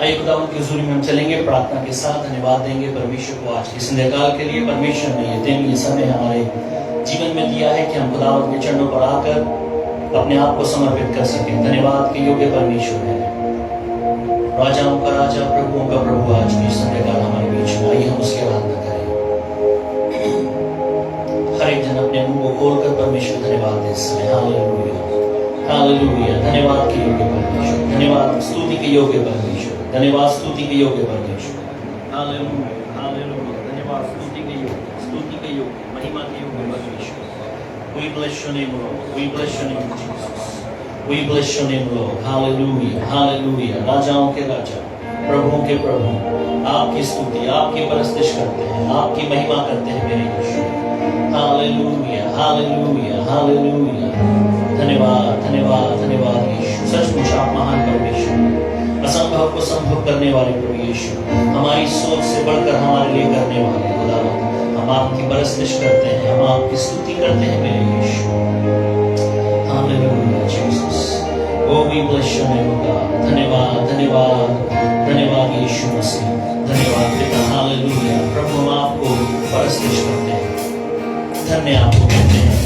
आइए खुदावंद की हुजूरी में हम चलेंगे, प्रार्थना के साथ धन्यवाद देंगे परमेश्वर को आज के संध्याकाल के लिए। परमेश्वर ने ये दिन, ये समय हमारे जीवन में दिया है कि हम खुदावंद के चरणों पर आकर अपने आप को समर्पित कर सकें। धन्यवाद के योग्य परमेश्वर है, राजाओं का राजा, प्रभुओं का प्रभु आज की संध्याकाल हमारे बीच में। आइए हम उसकी आराधना करें। हर एक जन अपने मुंह को खोलकर परमेश्वर धन्यवाद दे समय। Hallelujah, hallelujah. धन्यवाद के योग्य परमेश्वर, धन्यवाद स्तुति के योग्य परमेश्वर, धन्यवाद स्तुति के योग्य परमेश्वर। Hallelujah, hallelujah. धन्यवाद स्तुति के योग्य, महिमा के योग्य परमेश्वर। We bless your name, Lord. We bless your name, Jesus. We bless your name, Lord. Hallelujah, hallelujah. राजाओं के राजा, प्रभुओं के प्रभु, आपकी स्तुति, आपकी परस्तिश करते हैं, आपकी महिमा करते हैं मेरे यीशु। Hallelujah, hallelujah, hallelujah. धन्यवाद, धन्यवाद, धन्यवाद यीशु। सचमुच आप महान परमेश्वर, असंभव को संभव करने वाले प्रभु यीशु, हमारी सोच से बढ़कर हमारे लिए करने वाले खुदावंद, हम आपकी परस्तिश करते हैं, हम आपकी स्तुति करते हैं मेरे Yeshu. Hallelujah Jesus. Oh, we bless your name, God. धन्यवाद, धन्यवाद, धन्यवाद यीशु मसीह। धन्यवाद पिता। हालेलुया। प्रभु हम आपको परस्तिश करते हैं, धन्य आपको कहते हैं।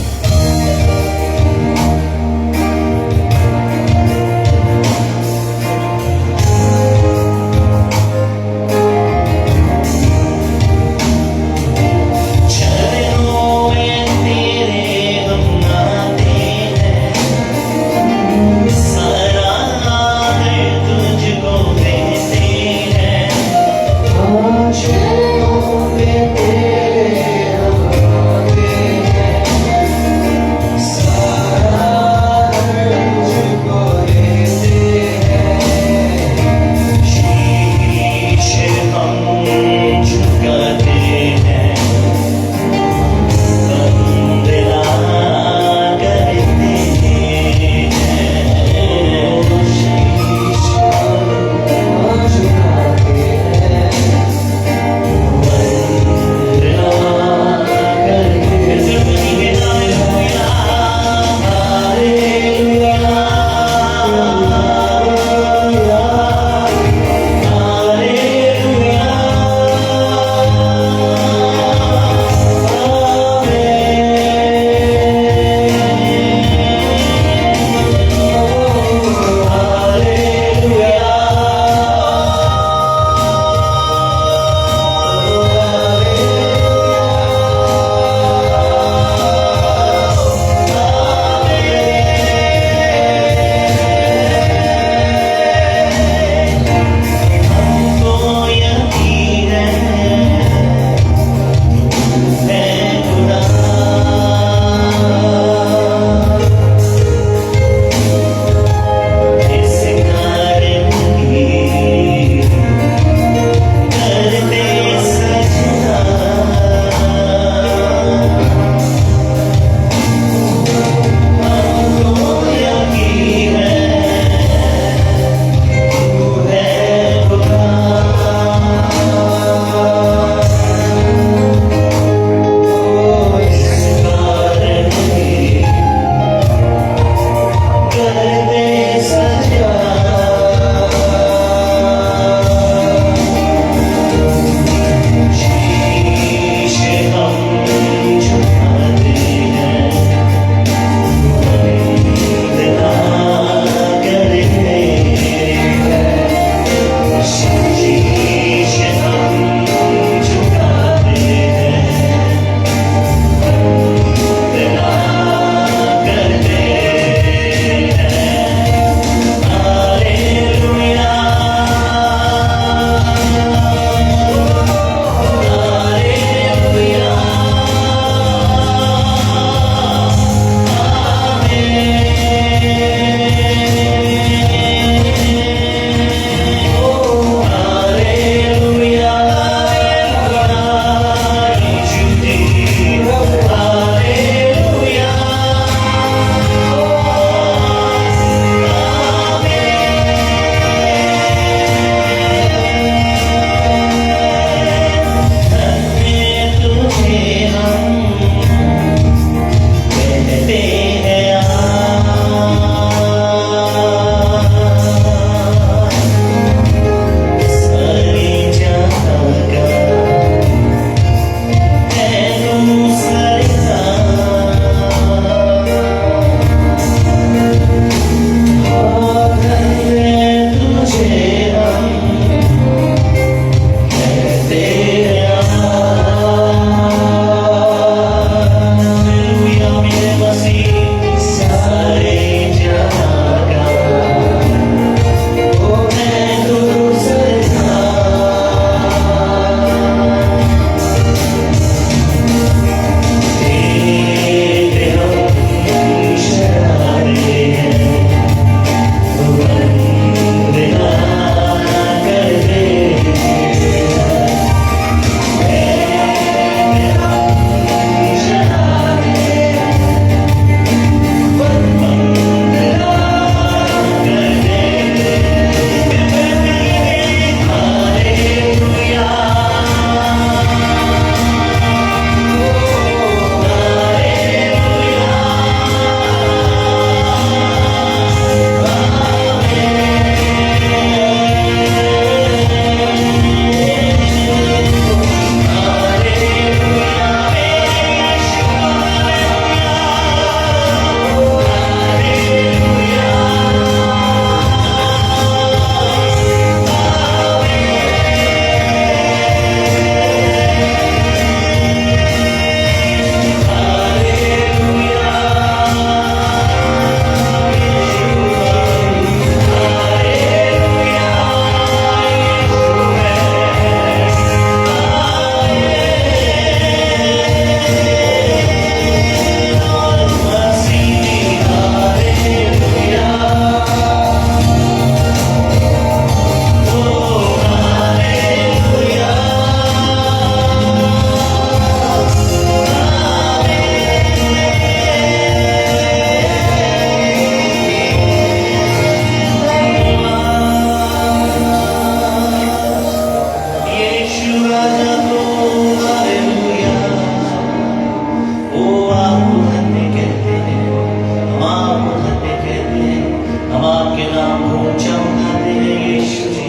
हम आपके नाम को ऊंचा उठाते हैं यीशु जी।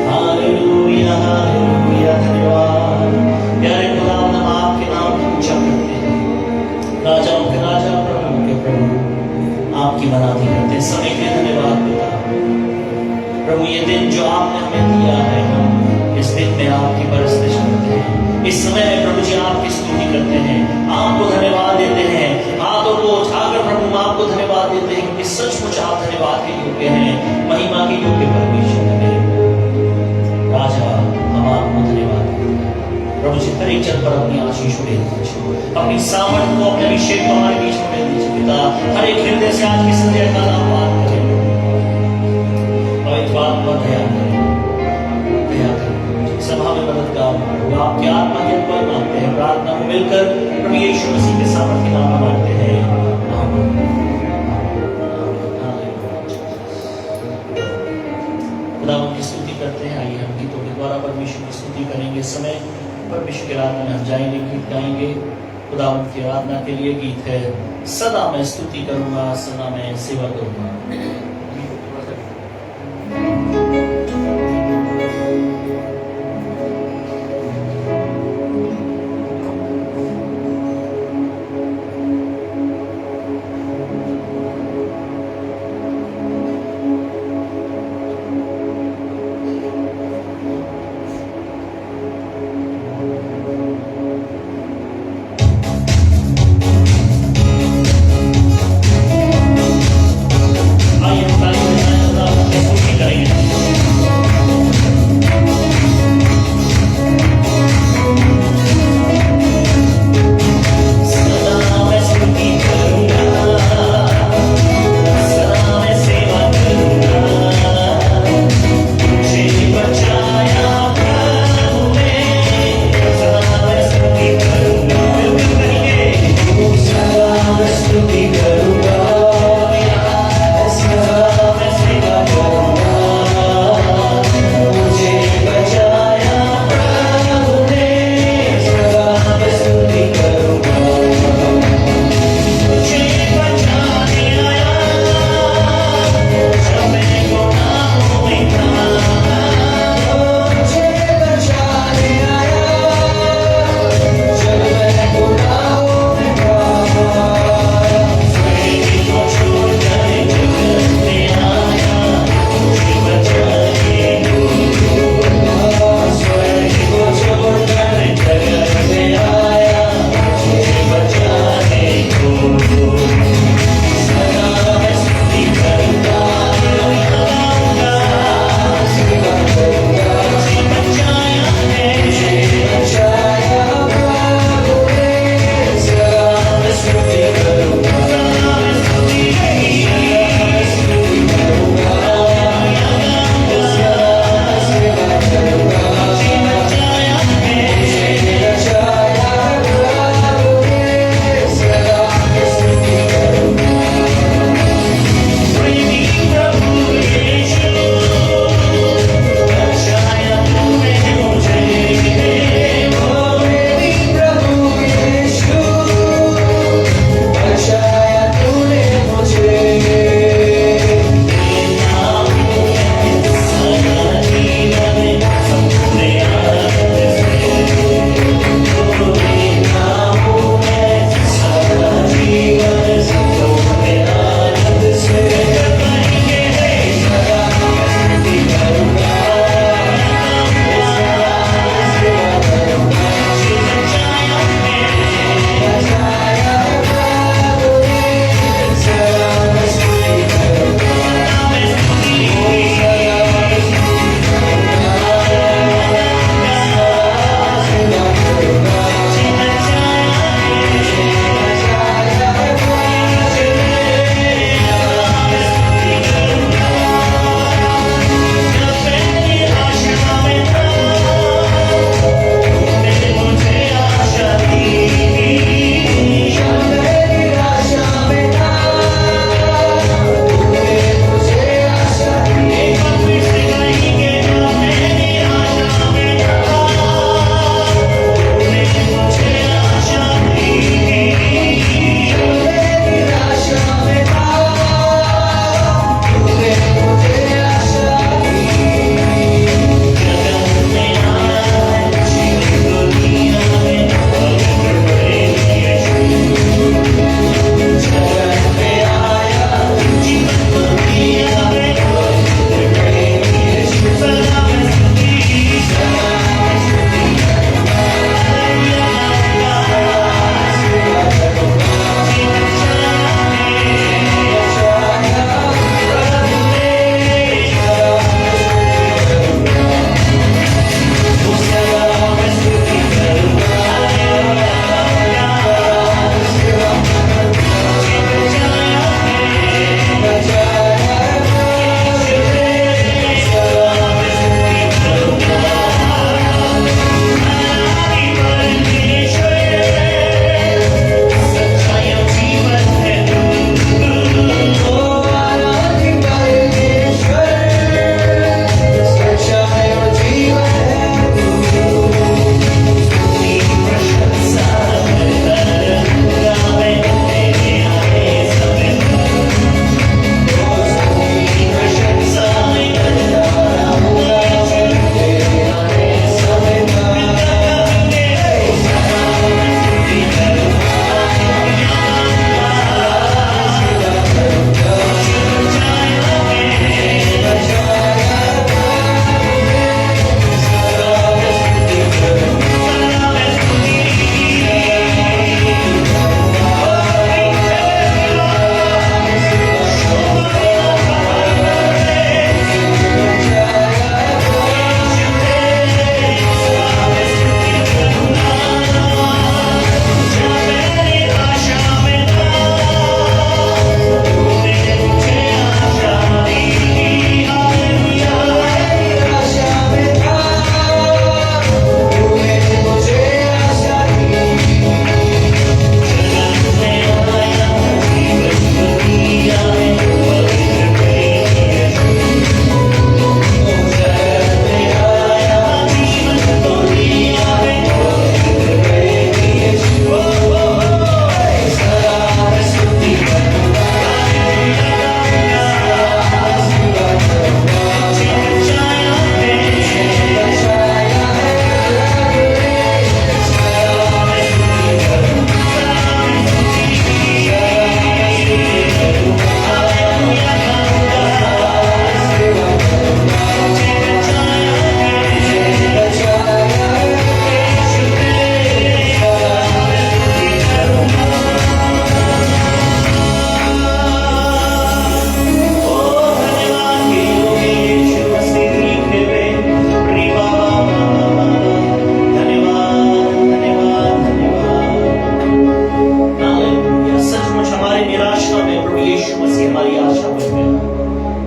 हालेलुया हालेलुया, धन्यवाद प्यारे खुदावंद, हम आपके नाम को ऊंचा करते हैं। राजाओं के राजा, प्रभु के प्रभु, आपकी मनाती करते हैं। समय के धन्यवाद पिता प्रभु, ये दिन जो आपने हमें दिया है, हम इस दिन में आपकी परस्तिश करते हैं। इस समय में प्रभु जी आपकी स्तुति करते हैं, आपको धन्यवाद देते हैं। हाथों को उठाकर प्रभु आपको धन्यवाद देते हैं, क्योंकि सचमुच आप धन्यवाद के योग्य हैं, महिमा के योग्य परमेश्वर है। राजा, हम आपको धन्यवाद देते हैं प्रभु जी। हर एक जन पर अपनी आशीष उड़ेल दीजिए, अपनी सामर्थ को, अपने अभिषेक को हमारे बीच में उड़ेल दीजिए पिता। हर एक हृदय से आज की संध्या का नाम बात करें और एक बात पर दया करें, दया करें। सभा में मददगार होगा, आपकी आत्मा के ऊपर मांगते हैं, प्रार्थना को मिलकर प्रभु यीशु मसीह के सामर्थ के नाम में मांगते हैं, आमीन। खुदावंद की स्तुति करते हैं। आइए हम गीतों के द्वारा परमेश्वर की स्तुति करेंगे। इस समय परमेश्वर की आराधना में हम जाएंगे, गीत गाएंगे। खुदावंद की आराधना के लिए गीत है, सदा मैं स्तुति करूंगा, सदा मैं सेवा करूंगा।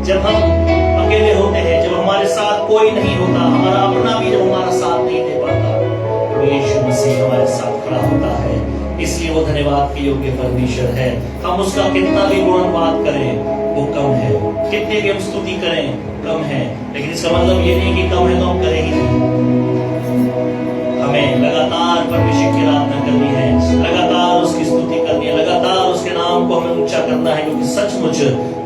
जब हम अकेले होते हैं, जब हमारे साथ कोई नहीं होता, हमारा अपना भी जब हमारा साथ नहीं दे पाता, तो यीशु मसीह हमारे साथ खड़ा होता है। इसलिए वो धन्यवाद के योग्य परमेश्वर है। हम उसका कितना भी गुणवाद करें वो कम है, कितने भी हम स्तुति करें कम है, लेकिन इसका मतलब ये नहीं कि कम है तो हम करें ही नहीं। हमें लगातार परमेश्वर की आराधना करनी है, लगातार उसकी स्तुति करनी है, लगातार उसके नाम को हमें ऊंचा करना है, क्योंकि सचमुच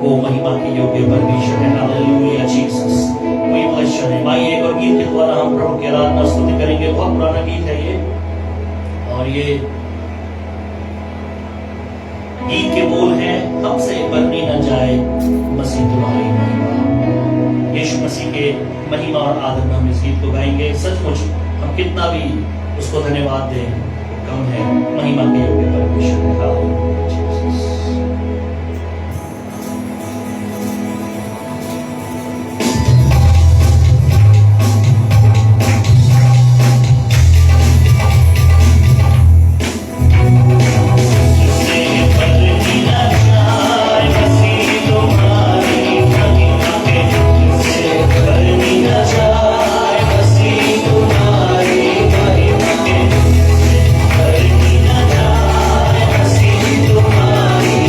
वो महिमा के योग्य परमेश्वर है। Hallelujah Jesus, we bless your name. आइए एक और गीत के द्वारा हम प्रभु की आराधना स्तुति करेंगे। बहुत पुराना गीत है ये, और ये गीत के बोल हैं, हमसे बरनी न जाए मसीह तुम्हारी महिमा। यीशु मसीह के महिमा और आदर में हम इस गीत को गाएंगे। सचमुच हम कितना भी उसको धन्यवाद दें कम है, महिमा के योग्य परमेश्वर है। Hallelujah Jesus. तुम्हारी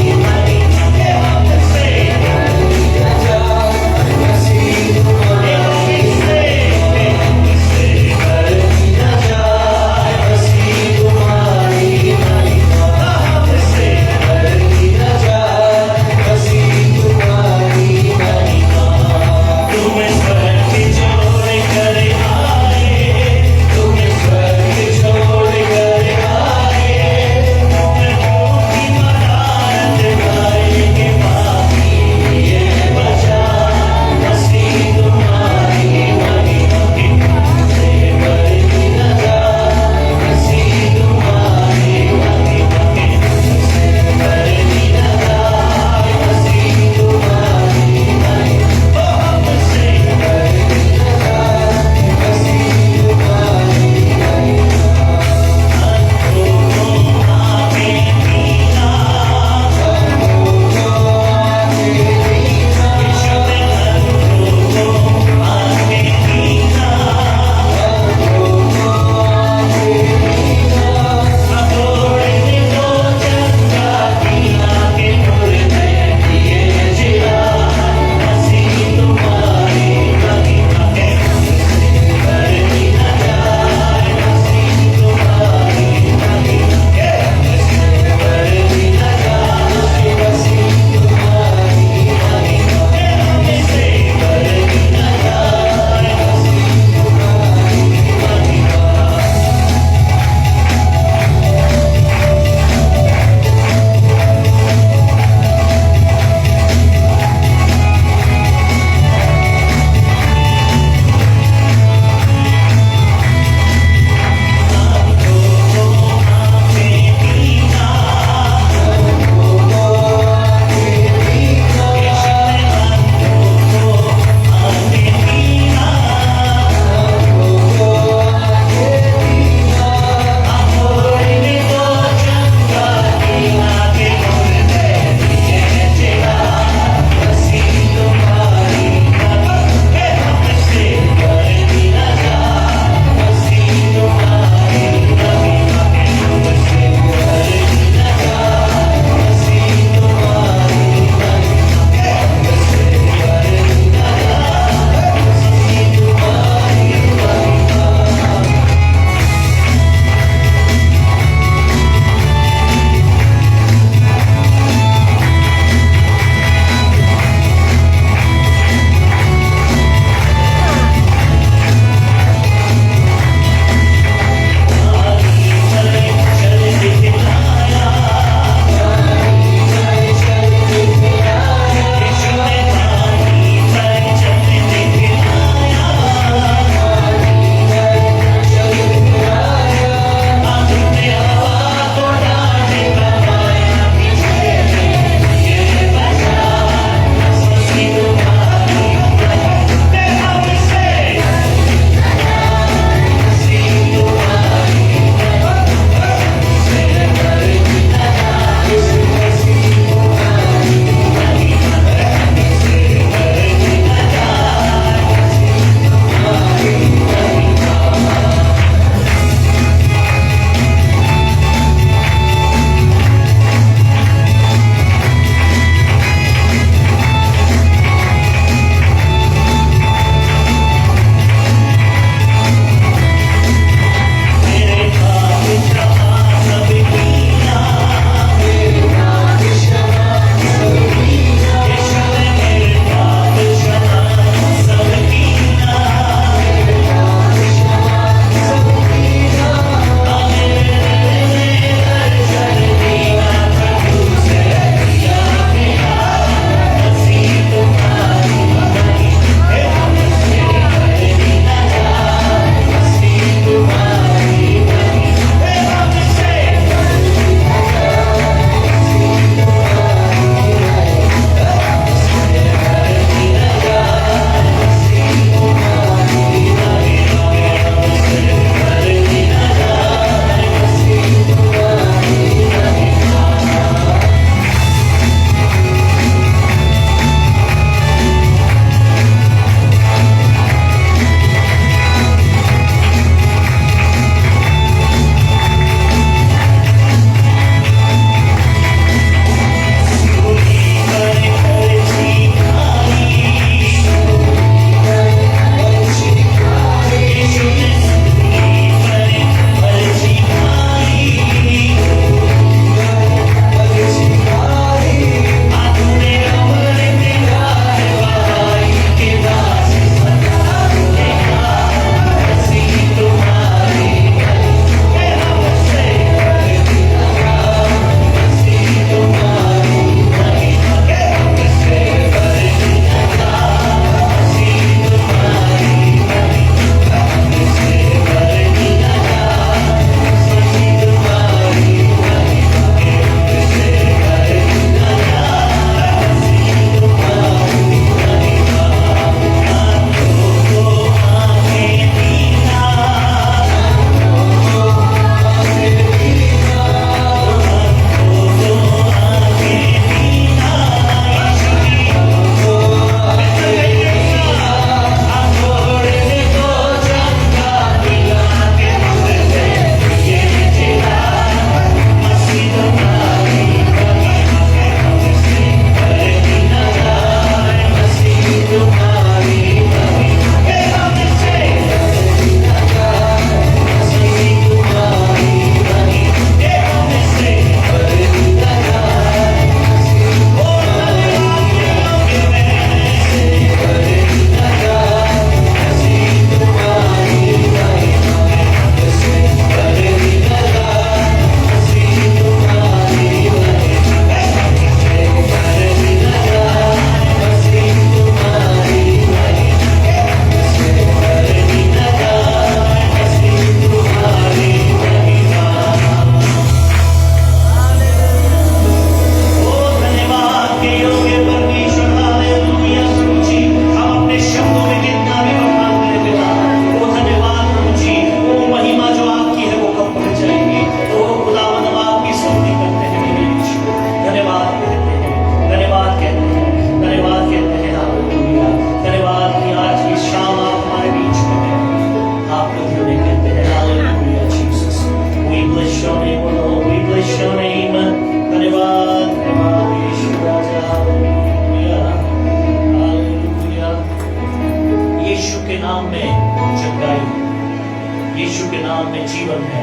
नाम में चंगाई, यीशु के नाम में जीवन है,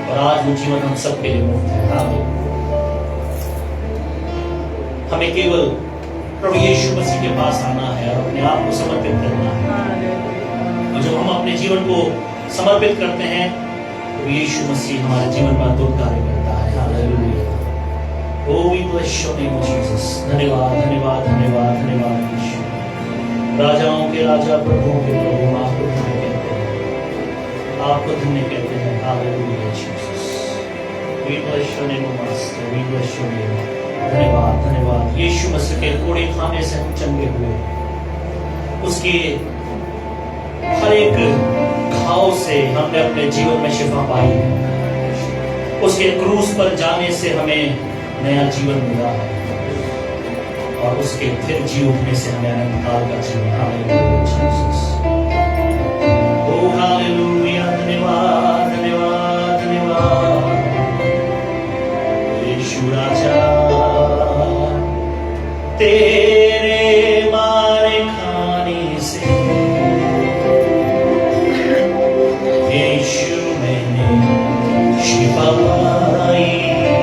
और आज वो जीवन हम सबके लिए मुफ्त है। हालेलुया। हमें केवल प्रभु यीशु मसीह के पास आना है और अपने आप को समर्पित करना है, और जब हम अपने जीवन को समर्पित करते हैं तो यीशु मसीह हमारे जीवन पर अद्भुत कार्य करता है। Hallelujah. Oh, we bless your name, Jesus. धन्यवाद धन्यवाद धन्यवाद धन्यवाद यीशु। राजाओं के राजा, प्रभुओं के प्रभु, आपको धन्य कहते हैं, आपको धन्य कहते हैं। Hallelujah Jesus. We bless your name, Master. We bless your name. धन्यवाद धन्यवाद यीशु मसीह के कोड़े खाने से हम चंगे हुए, उसके हर एक घाव से हमने अपने जीवन में शिफा पाई है, उसके क्रूस पर जाने से हमें नया जीवन मिला है, और उसके फिर जी उठने से हमें अनंत काल का जीवन। Hallelujah Jesus. Oh hallelujah. धन्यवाद धन्यवाद धन्यवाद यीशु राजा, तेरे मारे खाने से यीशु मैंने शिफा पाई है,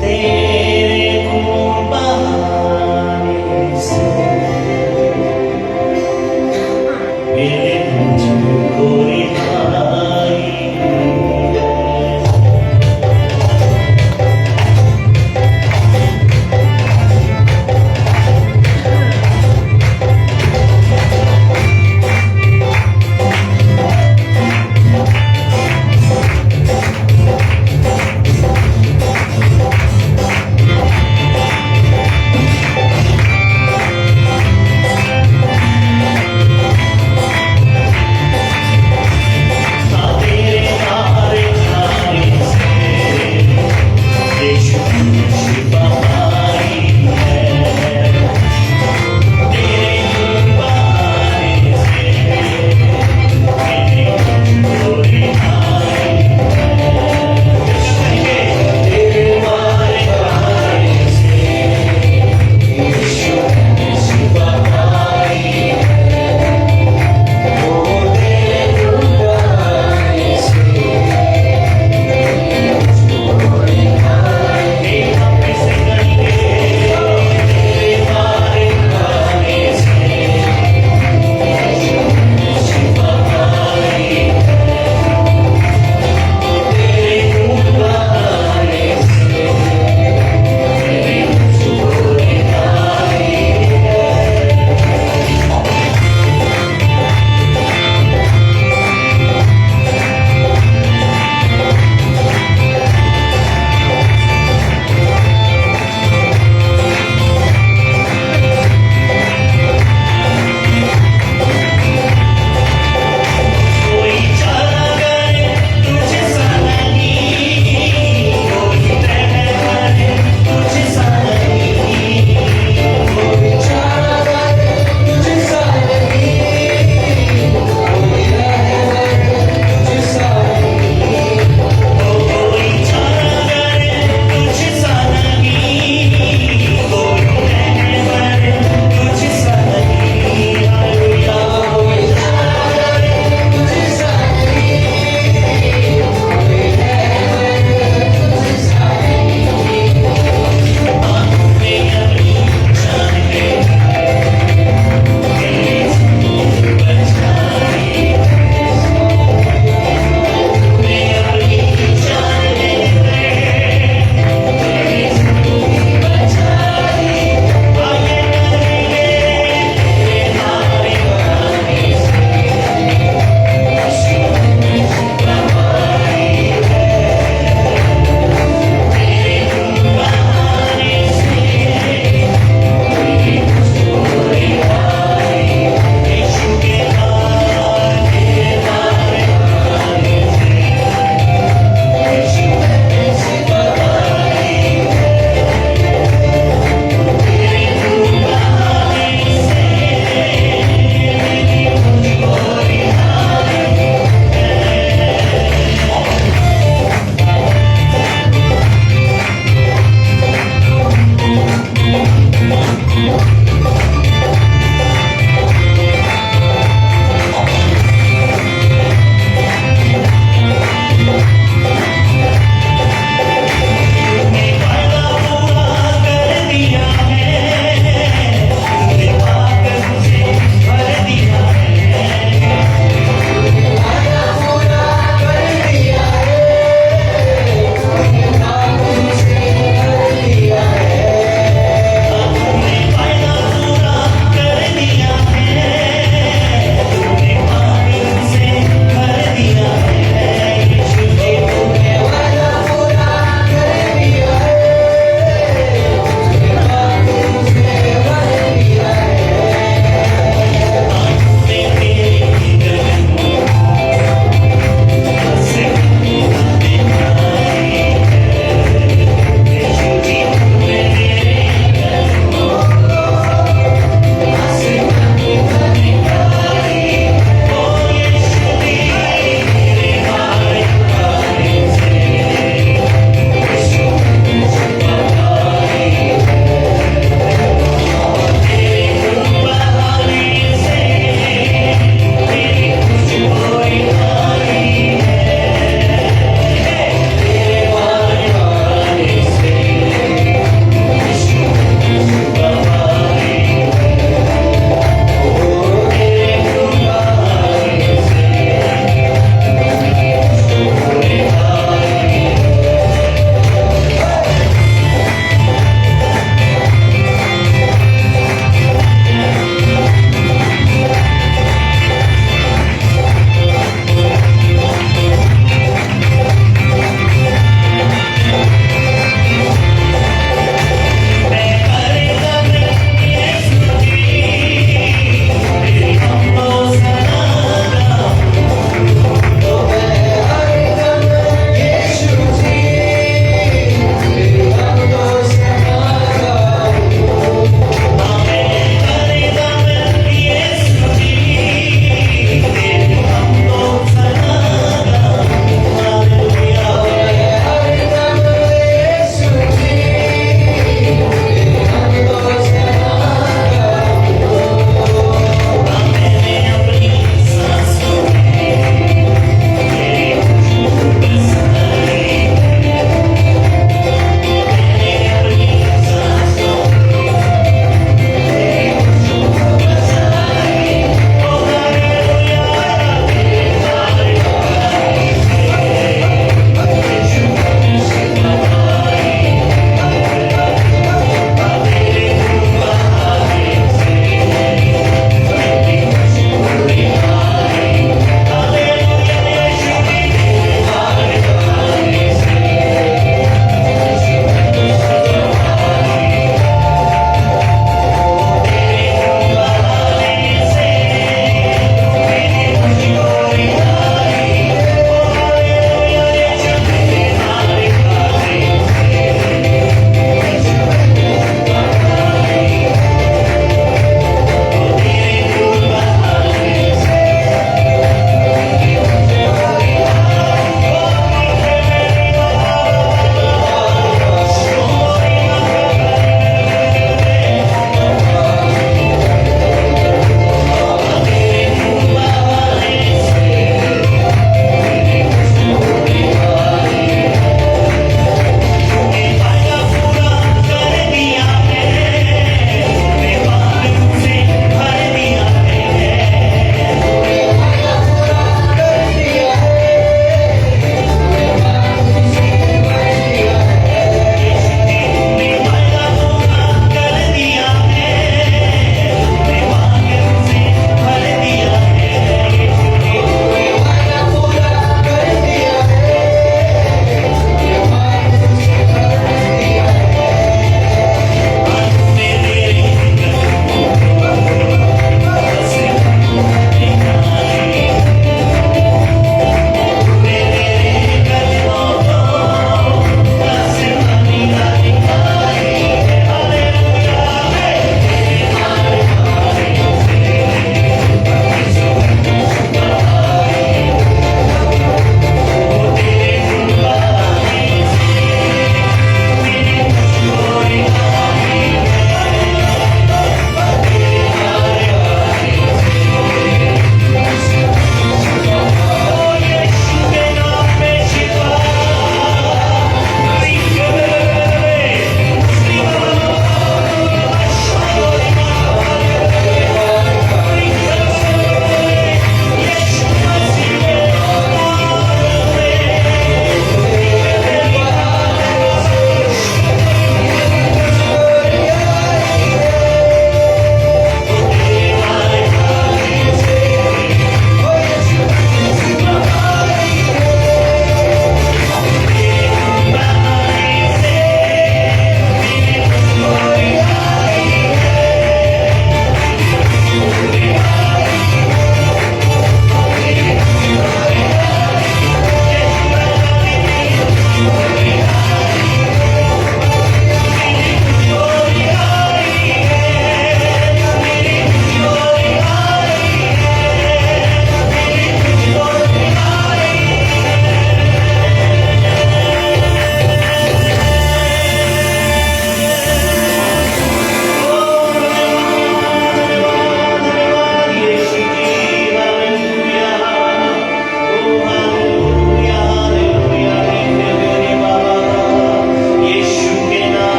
तेरे खून बहाने से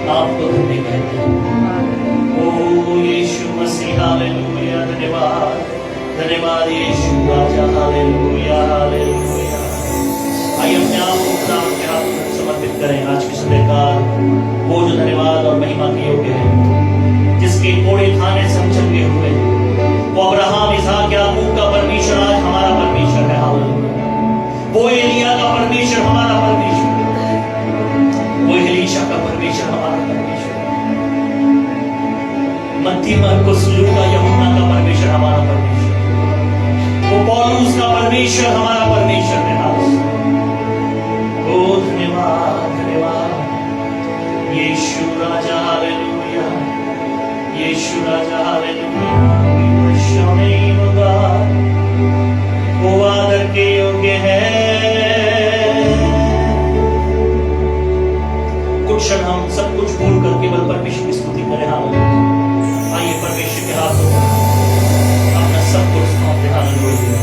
आपको धन्य कहते हैं। ओ यीशु मसीह, हालेलुया, धन्यवाद, धन्यवाद यीशु राजा, हालेलुया, हालेलुया। आइए अपने आप को खुदा के हाथ में समर्पित करें। आज की सदैकाल वो जो धन्यवाद और महिमा के योग्य है, जिसके कोड़े खाने से हम चंगे हुए, वो अब्राहम, इसहाक, याकूब का परमेश्वर आज हमारा परमेश्वर है, हालेलुया। वो एलिया का परमेश्वर हमारा परमेश्वर, वो एलीशा का परमेश्वर हमारा परमेश्वर, मत्ती, मरकुस, लूका, यूहन्ना का परमेश्वर हमारा परमेश्वर, वो पौलुस का परमेश्वर हमारा परमेश्वर है। ओ धन्यवाद, धन्यवाद यीशु राजा, हालेलुया, यीशु राजा, hallelujah. We bless your name, O God। वो आदर के योग्य है। कुछ क्षण हम सब कुछ भूल कर केवल परमेश्वर की स्तुति करें, हालेलुया। आइए परमेश्वर के हाथों में अपना सब कुछ सौंपे, हालेलुया।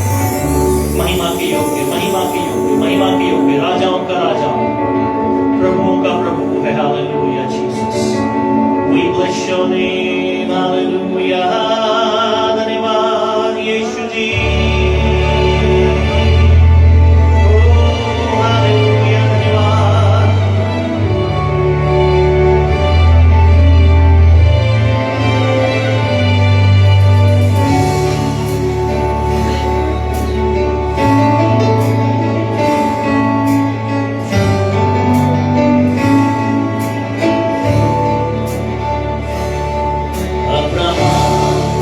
महिमा के योग्य, महिमा के योग्य, महिमा के योग्य, राजाओं का राजा, प्रभुओं का प्रभु है, hallelujah Jesus. We bless your name, hallelujah. धन्यवाद यीशु जी। ओ हालेलुया, धन्यवाद। अब्राहम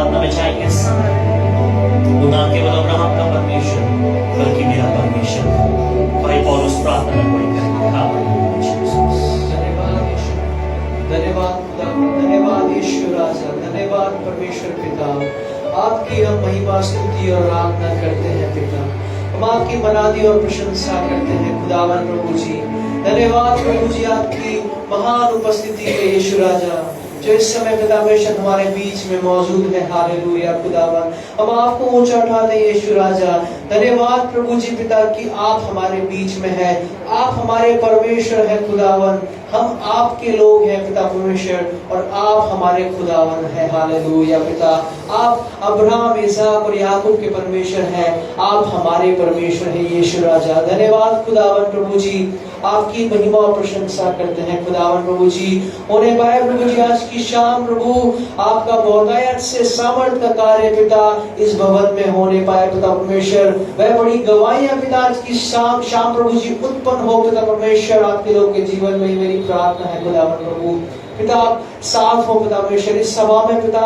प्रार्थना में चाहेंगे वो ना केवल अब्राहम का परमेश्वर बल्कि मेरा परमेश्वर। भाई पौलुस प्रार्थना में कोई करेंगे। धन्यवाद यीशु, धन्यवाद खुदा, धन्यवाद यीशु राजा, धन्यवाद परमेश्वर पिता। आपकी हम महिमा स्तुति और आराधना करते हैं पिता। हम आपकी मनादी और प्रशंसा करते हैं खुदावन प्रभु जी। धन्यवाद प्रभु जी आपकी महान उपस्थिति है यीशु राजा, जो इस समय पिता बेशक हमारे बीच में मौजूद है। हालेलुया खुदावन, हम आपको ऊंचा उठाते हैं यीशु राजा। धन्यवाद प्रभु जी पिता कि आप हमारे बीच में है, आप हमारे परमेश्वर है खुदावन। हम आपके लोग हैं पिता परमेश्वर, और आप हमारे खुदावन है। हालेलुया पिता, आप अब्राहम, इसहाक और याकूब के परमेश्वर हैं, आप हमारे परमेश्वर है यीशु राजा। धन्यवाद खुदावन प्रभु जी, आपकी महिमा और प्रशंसा करते हैं खुदावन प्रभु जी। होने पाए प्रभु जी आज की शाम प्रभु आपका बहुतायत से सामर्थ का कार्य पिता इस भवन में होने पाए पिता परमेश्वर। वह बड़ी गवाहियां पिता आज की शाम प्रभु जी उत्पन्न हो पिता परमेश्वर आपके लोग के जीवन में, मेरी प्रार्थना है खुदावन प्रभु। पिता आप साथ हो पिता परमेश्वर इस सभा में पिता,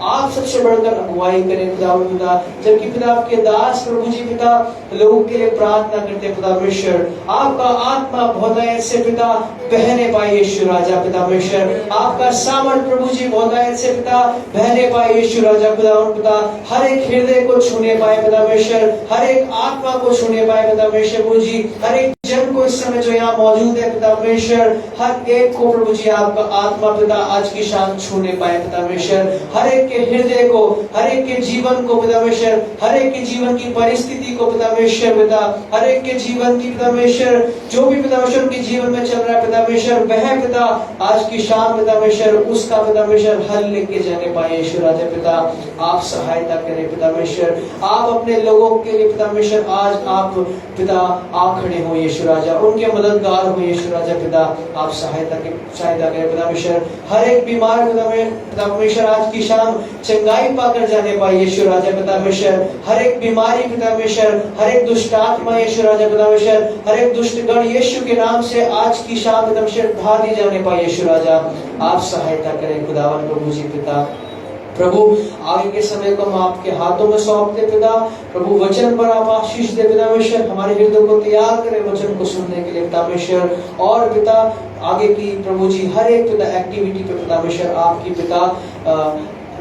आप सबसे बढ़कर अगुवाई करें पिता पिता। जबकि पिता आपके दास प्रभु जी पिता लोगों के लिए प्रार्थना करते हैं पिता परमेश्वर, आपका आत्मा बहुतायत से पिता बहने पाए यीशु राजा पिता परमेश्वर। आपका सामर्थ प्रभु जी बहुतायत से पिता बहने पाए यीशु राजा खुदा पिता। हर एक हृदय को छूने पाए पिता परमेश्वर, हर एक आत्मा को छूने पाए पिता परमेश्वर प्रभु जी। हर एक जन को इस समय जो यहाँ मौजूद है पिता परमेश्वर, हर एक को प्रभु जी आपका आत्मा पिता आज की शाम छूने पाए पिता परमेश्वर। हर एक के हृदय को, हर एक के जीवन को पिता परमेश्वर, हर एक के जीवन की परिस्थिति को पिता परमेश्वर पिता, हर एक के जीवन की पिता परमेश्वर जो भी पिता परमेश्वर के जीवन में चल रहा है पिता परमेश्वर, वह पिता आज की शाम पिता परमेश्वर उसका पिता परमेश्वर हल लेके जाने पाए यीशु राजा पिता। आप सहायता करें पिता परमेश्वर, आप अपने लोगों के लिए पिता परमेश्वर आज आप पिता आ खड़े हो यीशु राजा, उनके मददगार हो यीशु राजा पिता। आप सहायता करें पिता परमेश्वर। हर एक बीमार पिता परमेश्वर आज की शाम चंगाई पाकर जाने पाए यीशु राजा पिता परमेश्वर। हर एक बीमारी पिता परमेश्वर, हर एक दुष्ट आत्मा यीशु राजा पिता परमेश्वर, हर एक दुष्ट गण यीशु के नाम से आज की शाम पिता परमेश्वर भाग दी जाने पाए यीशु राजा। आप सहायता करें खुदावन प्रभु जी पिता। प्रभु आगे के समय को हम आपके हाथों में सौंपते पिता। प्रभु वचन पर आप आशीष दे पिता परमेश्वर, हमारे हृदय को तैयार करें वचन को सुनने के लिए पिता परमेश्वर। और पिता आगे की प्रभु जी हर एक पिता एक्टिविटी पे पिता परमेश्वर आपकी पिता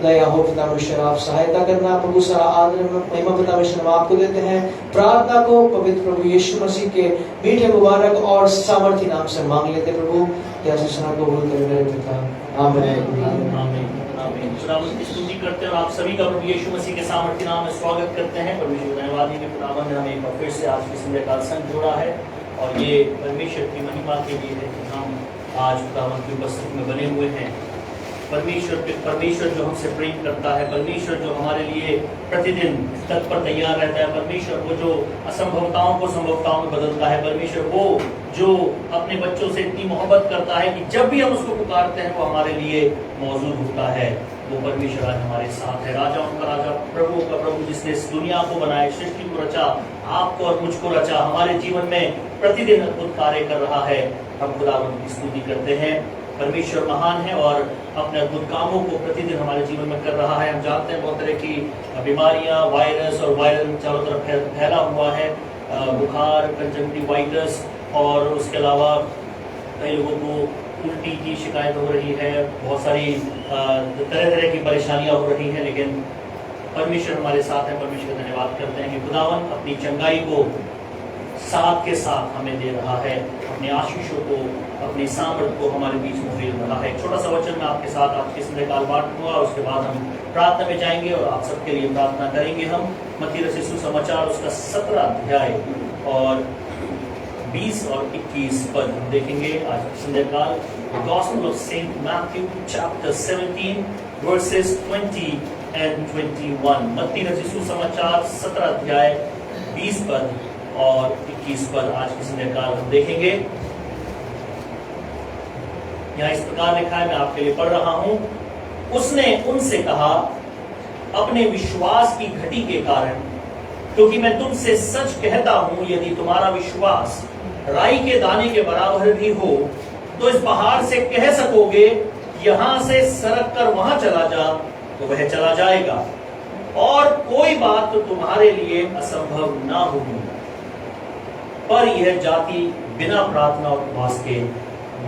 दया हो पिता परमेश्वर। आप सहायता करना प्रभु। सारा आदर महिमा पिता परमेश्वर हम आपको देते हैं। प्रार्थना को पवित्र प्रभु यीशु मसीह के मीठे मुबारक और सामर्थी नाम से मांग लेते प्रभु। को बोलते मेरे पिता, आमीन। खुदावंद की स्तुति करते हैं और आप सभी का प्रभु यीशु मसीह के सामर्थी नाम में स्वागत करते हैं। परमेश्वर धन्यवाद है कि खुदावंद ने हमें एक बार फिर से आज की संध्या काल संग जोड़ा है, और ये परमेश्वर की महिमा के लिए है कि हम आज खुदावंद की उपस्थिति में बने हुए हैं। परमेश्वर जो हमसे प्रेम करता है, परमेश्वर जो हमारे लिए प्रतिदिन तत्पर तैयार रहता है, परमेश्वर वो जो असंभवताओं को संभवताओं में बदलता है, परमेश्वर वो जो अपने बच्चों से इतनी मोहब्बत करता है कि जब भी हम उसको पुकारते हैं वो हमारे लिए मौजूद होता है, वो परमेश्वर आज हमारे साथ है। राजाओं का राजा, प्रभु का प्रभु, जिसने इस दुनिया को बनाया, सृष्टि को रचा, आपको और मुझको रचा, हमारे जीवन में प्रतिदिन अद्भुत कार्य कर रहा है। हम खुदावंद की स्तुति करते हैं। परमेश्वर महान है और अपने अद्भुत कामों को प्रतिदिन हमारे जीवन में कर रहा है। हम जानते हैं बहुत तरह की बीमारियां, वायरस और वायरल चारों तरफ फैला हुआ है, बुखार, कंजक्टिवाइटिस, और उसके अलावा कई लोगों को उल्टी की शिकायत हो रही है, बहुत सारी तरह तरह की परेशानियां हो रही हैं, लेकिन परमेश्वर हमारे साथ है। परमेश्वर का धन्यवाद करते हैं कि खुदावन अपनी चंगाई को साथ के साथ हमें दे रहा है, अपने आशीषों को, अपनी सामर्थ को हमारे बीच में फेर रहा है। छोटा सा वचन मैं आपके साथ आज की संध्या काल बांटूंगा, उसके बाद हम प्रार्थना में जाएंगे और आप सबके लिए प्रार्थना करेंगे। हम मत्ती रचित सुसमाचार उसका 17 अध्याय और 20 और 21 पद हम देखेंगे आज की संध्या काल। Gospel of saint Matthew chapter 17 verses 20 and 21। मत्ती रचित सुसमाचार 17 अध्याय 20 पद और 21 पद आज की संध्या काल हम देखेंगे। यहाँ इस प्रकार लिखा है, मैं आपके लिए पढ़ रहा हूं। उसने उनसे कहा, अपने विश्वास की घटी के कारण, क्योंकि मैं तुमसे सच कहता हूं, यदि तुम्हारा विश्वास राई के दाने के बराबर भी हो, तो इस पहाड़ से कह सकोगे, यहां से सरक कर वहां चला जा, तो वह चला जाएगा और कोई बात तो तुम्हारे लिए असंभव ना होगी। पर यह जाति बिना प्रार्थना और उपवास के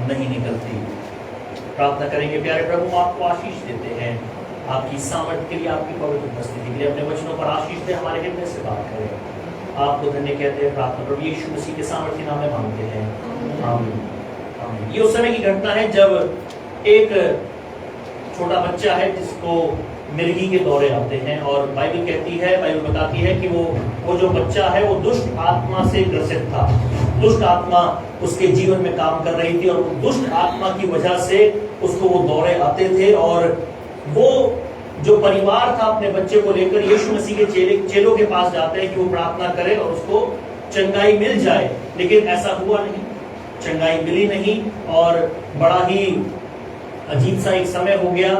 नहीं निकलती। प्रार्थना करेंगे। प्यारे प्रभु, आपको आशीष देते हैं आपकी सामर्थ्य के लिए, आपकी पवित्र उपस्थिति के लिए। अपने वचनों पर आशीष दे, हमारे हृदय से बात करें। आपको धन्य कहते हैं। प्रार्थना प्रभु यीशु मसीह के सामर्थ्य नाम में मांगते हैं, आमीन। आमीन। ये उस समय की घटना है जब एक छोटा बच्चा है जिसको मिर्गी के दौरे आते हैं, और बाइबल कहती है, बाइबल बताती है कि वो जो बच्चा है वो दुष्ट आत्मा से ग्रसित था। दुष्ट आत्मा उसके जीवन में काम कर रही थी और दुष्ट आत्मा की वजह से उसको वो दौरे आते थे। और वो जो परिवार था अपने बच्चे को लेकर यीशु मसीह के चेलों के पास जाते हैं कि वो प्रार्थना करे और उसको चंगाई मिल जाए, लेकिन ऐसा हुआ नहीं, चंगाई मिली नहीं। और बड़ा ही अजीब सा एक समय हो गया,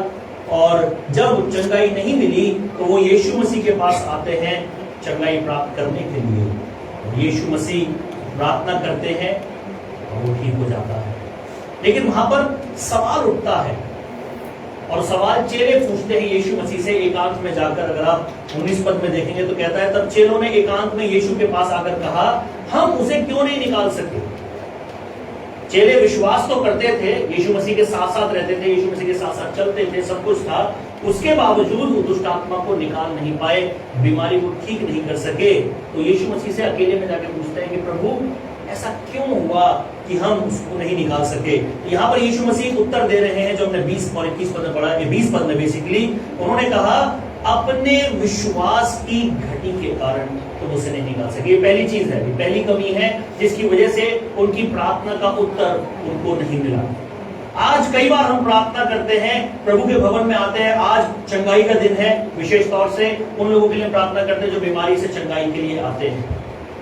और जब चंगाई नहीं मिली तो वो यीशु मसीह के पास आते हैं चंगाई प्राप्त करने के लिए। यीशु मसीह प्रार्थना करते हैं और वो ठीक हो जाता है। लेकिन वहां पर सवाल उठता है, और सवाल चेले पूछते हैं यीशु मसीह से एकांत में जाकर। अगर आप 19 पद में देखेंगे तो कहता है, तब चेलों ने एकांत में यीशु के पास आकर कहा, हम उसे क्यों नहीं निकाल सके। चेले विश्वास तो करते थे, यीशु मसीह के साथ साथ रहते थे, यीशु मसीह के साथ साथ चलते थे, सब कुछ था, उसके बावजूद वो दुष्ट आत्मा को निकाल नहीं पाए, बीमारी को ठीक नहीं कर सके। तो यीशु मसीह से अकेले में जाकर पूछते हैं कि प्रभु ऐसा क्यों हुआ कि हम उसको नहीं निकाल सके। यहाँ पर यीशु मसीह उत्तर दे रहे हैं जो हमने 20 और 21 पद में पढ़ा है। 20 पद में बेसिकली उन्होंने कहा, अपने विश्वास की घटी के कारण तुम उसे नहीं निकाल सके। ये पहली चीज है, ये पहली कमी है जिसकी वजह से उनकी प्रार्थना का उत्तर उनको नहीं मिला। आज कई बार हम प्रार्थना करते हैं, प्रभु के भवन में आते हैं, आज चंगाई का दिन है, विशेष तौर से उन लोगों के लिए प्रार्थना करते हैं जो बीमारी से चंगाई के लिए आते हैं,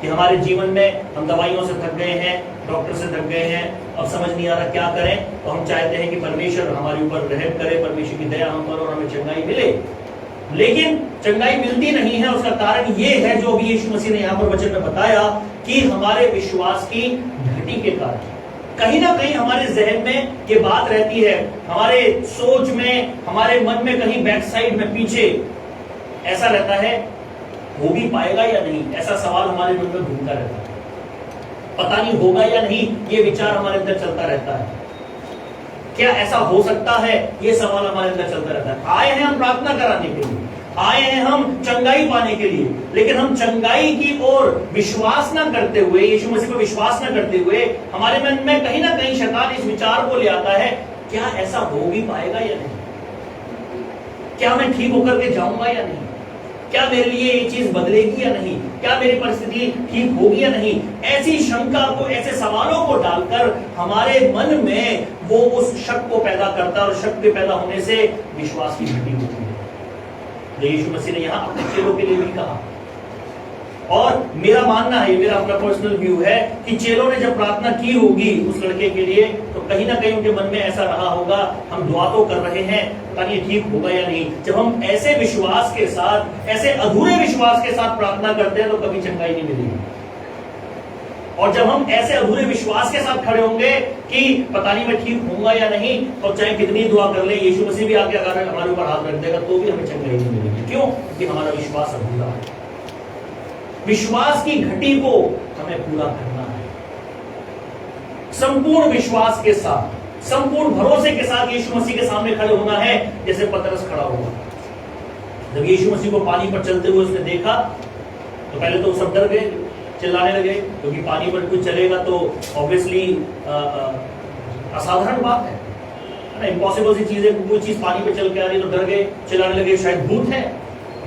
कि हमारे जीवन में हम दवाइयों से थक गए हैं, डॉक्टर से थक गए हैं, अब समझ नहीं आ रहा क्या करें। तो हम चाहते हैं कि परमेश्वर हमारे ऊपर रहम करे, परमेश्वर की दया हम पर और हमें चंगाई मिले, लेकिन चंगाई मिलती नहीं है। उसका कारण ये है जो अभी यीशु मसीह ने यहाँ पर वचन में बताया, कि हमारे विश्वास की घटी के कारण कहीं ना कहीं हमारे जहन में ये बात रहती है, हमारे सोच में, हमारे मन में कहीं बैक साइड में पीछे ऐसा रहता है, हो भी पाएगा या नहीं, ऐसा सवाल हमारे मन में घूमता रहता है। पता नहीं होगा या नहीं, ये विचार हमारे अंदर चलता रहता है। क्या ऐसा हो सकता है, ये सवाल हमारे अंदर चलता रहता है। आए हैं हम प्रार्थना कराने के लिए, आए हैं हम चंगाई पाने के लिए, लेकिन हम चंगाई की ओर विश्वास ना करते हुए, यीशु मसीह पर विश्वास ना करते हुए, हमारे मन में कहीं ना कहीं शैतान इस विचार को ले आता है, क्या ऐसा हो भी पाएगा या नहीं, क्या मैं ठीक होकर के जाऊंगा या नहीं, क्या मेरे लिए ये चीज बदलेगी या नहीं, क्या मेरी परिस्थिति ठीक होगी या नहीं। ऐसी शंका को, ऐसे सवालों को डालकर हमारे मन में वो उस शक को पैदा करता है, और शक के पैदा होने से विश्वास की घटी होती है। तो यीशु मसीह ने यहाँ अपने चेलों के लिए भी कहा, और मेरा मानना है, मेरा अपना पर्सनल व्यू है कि चेलों ने जब प्रार्थना की होगी उस लड़के के लिए, तो कहीं ना कहीं उनके मन में ऐसा रहा होगा, हम दुआ तो कर रहे हैं, पता नहीं ठीक होगा या नहीं। जब हम ऐसे विश्वास के साथ, ऐसे अधूरे विश्वास के साथ प्रार्थना करते हैं तो कभी चंगाई नहीं मिलेगी। और जब हम ऐसे अधूरे विश्वास के साथ खड़े होंगे कि पता नहीं मैं ठीक होऊंगा या नहीं, तो चाहे कितनी दुआ कर ले, यीशु मसीह भी आके अगर हमारे ऊपर हाथ रख देगा तो भी हमें चंगाई नहीं मिलेगी। क्यों? क्योंकि हमारा विश्वास अधूरा है। विश्वास की घटी को हमें पूरा करना है, संपूर्ण विश्वास के साथ, संपूर्ण भरोसे के साथ यीशु मसीह के सामने खड़े होना है, जैसे पतरस खड़ा हुआ। जब यीशु मसीह को पानी पर चलते हुए उसने देखा तो पहले तो सब डर गए, चिल्लाने लगे, क्योंकि पानी पर कुछ चलेगा तो ऑब्वियसली असाधारण बात है ना, इम्पॉसिबल सी चीज है। कोई चीज पानी पे चल के आ रही तो डर गए, चिल्लाने लगे, शायद भूत है।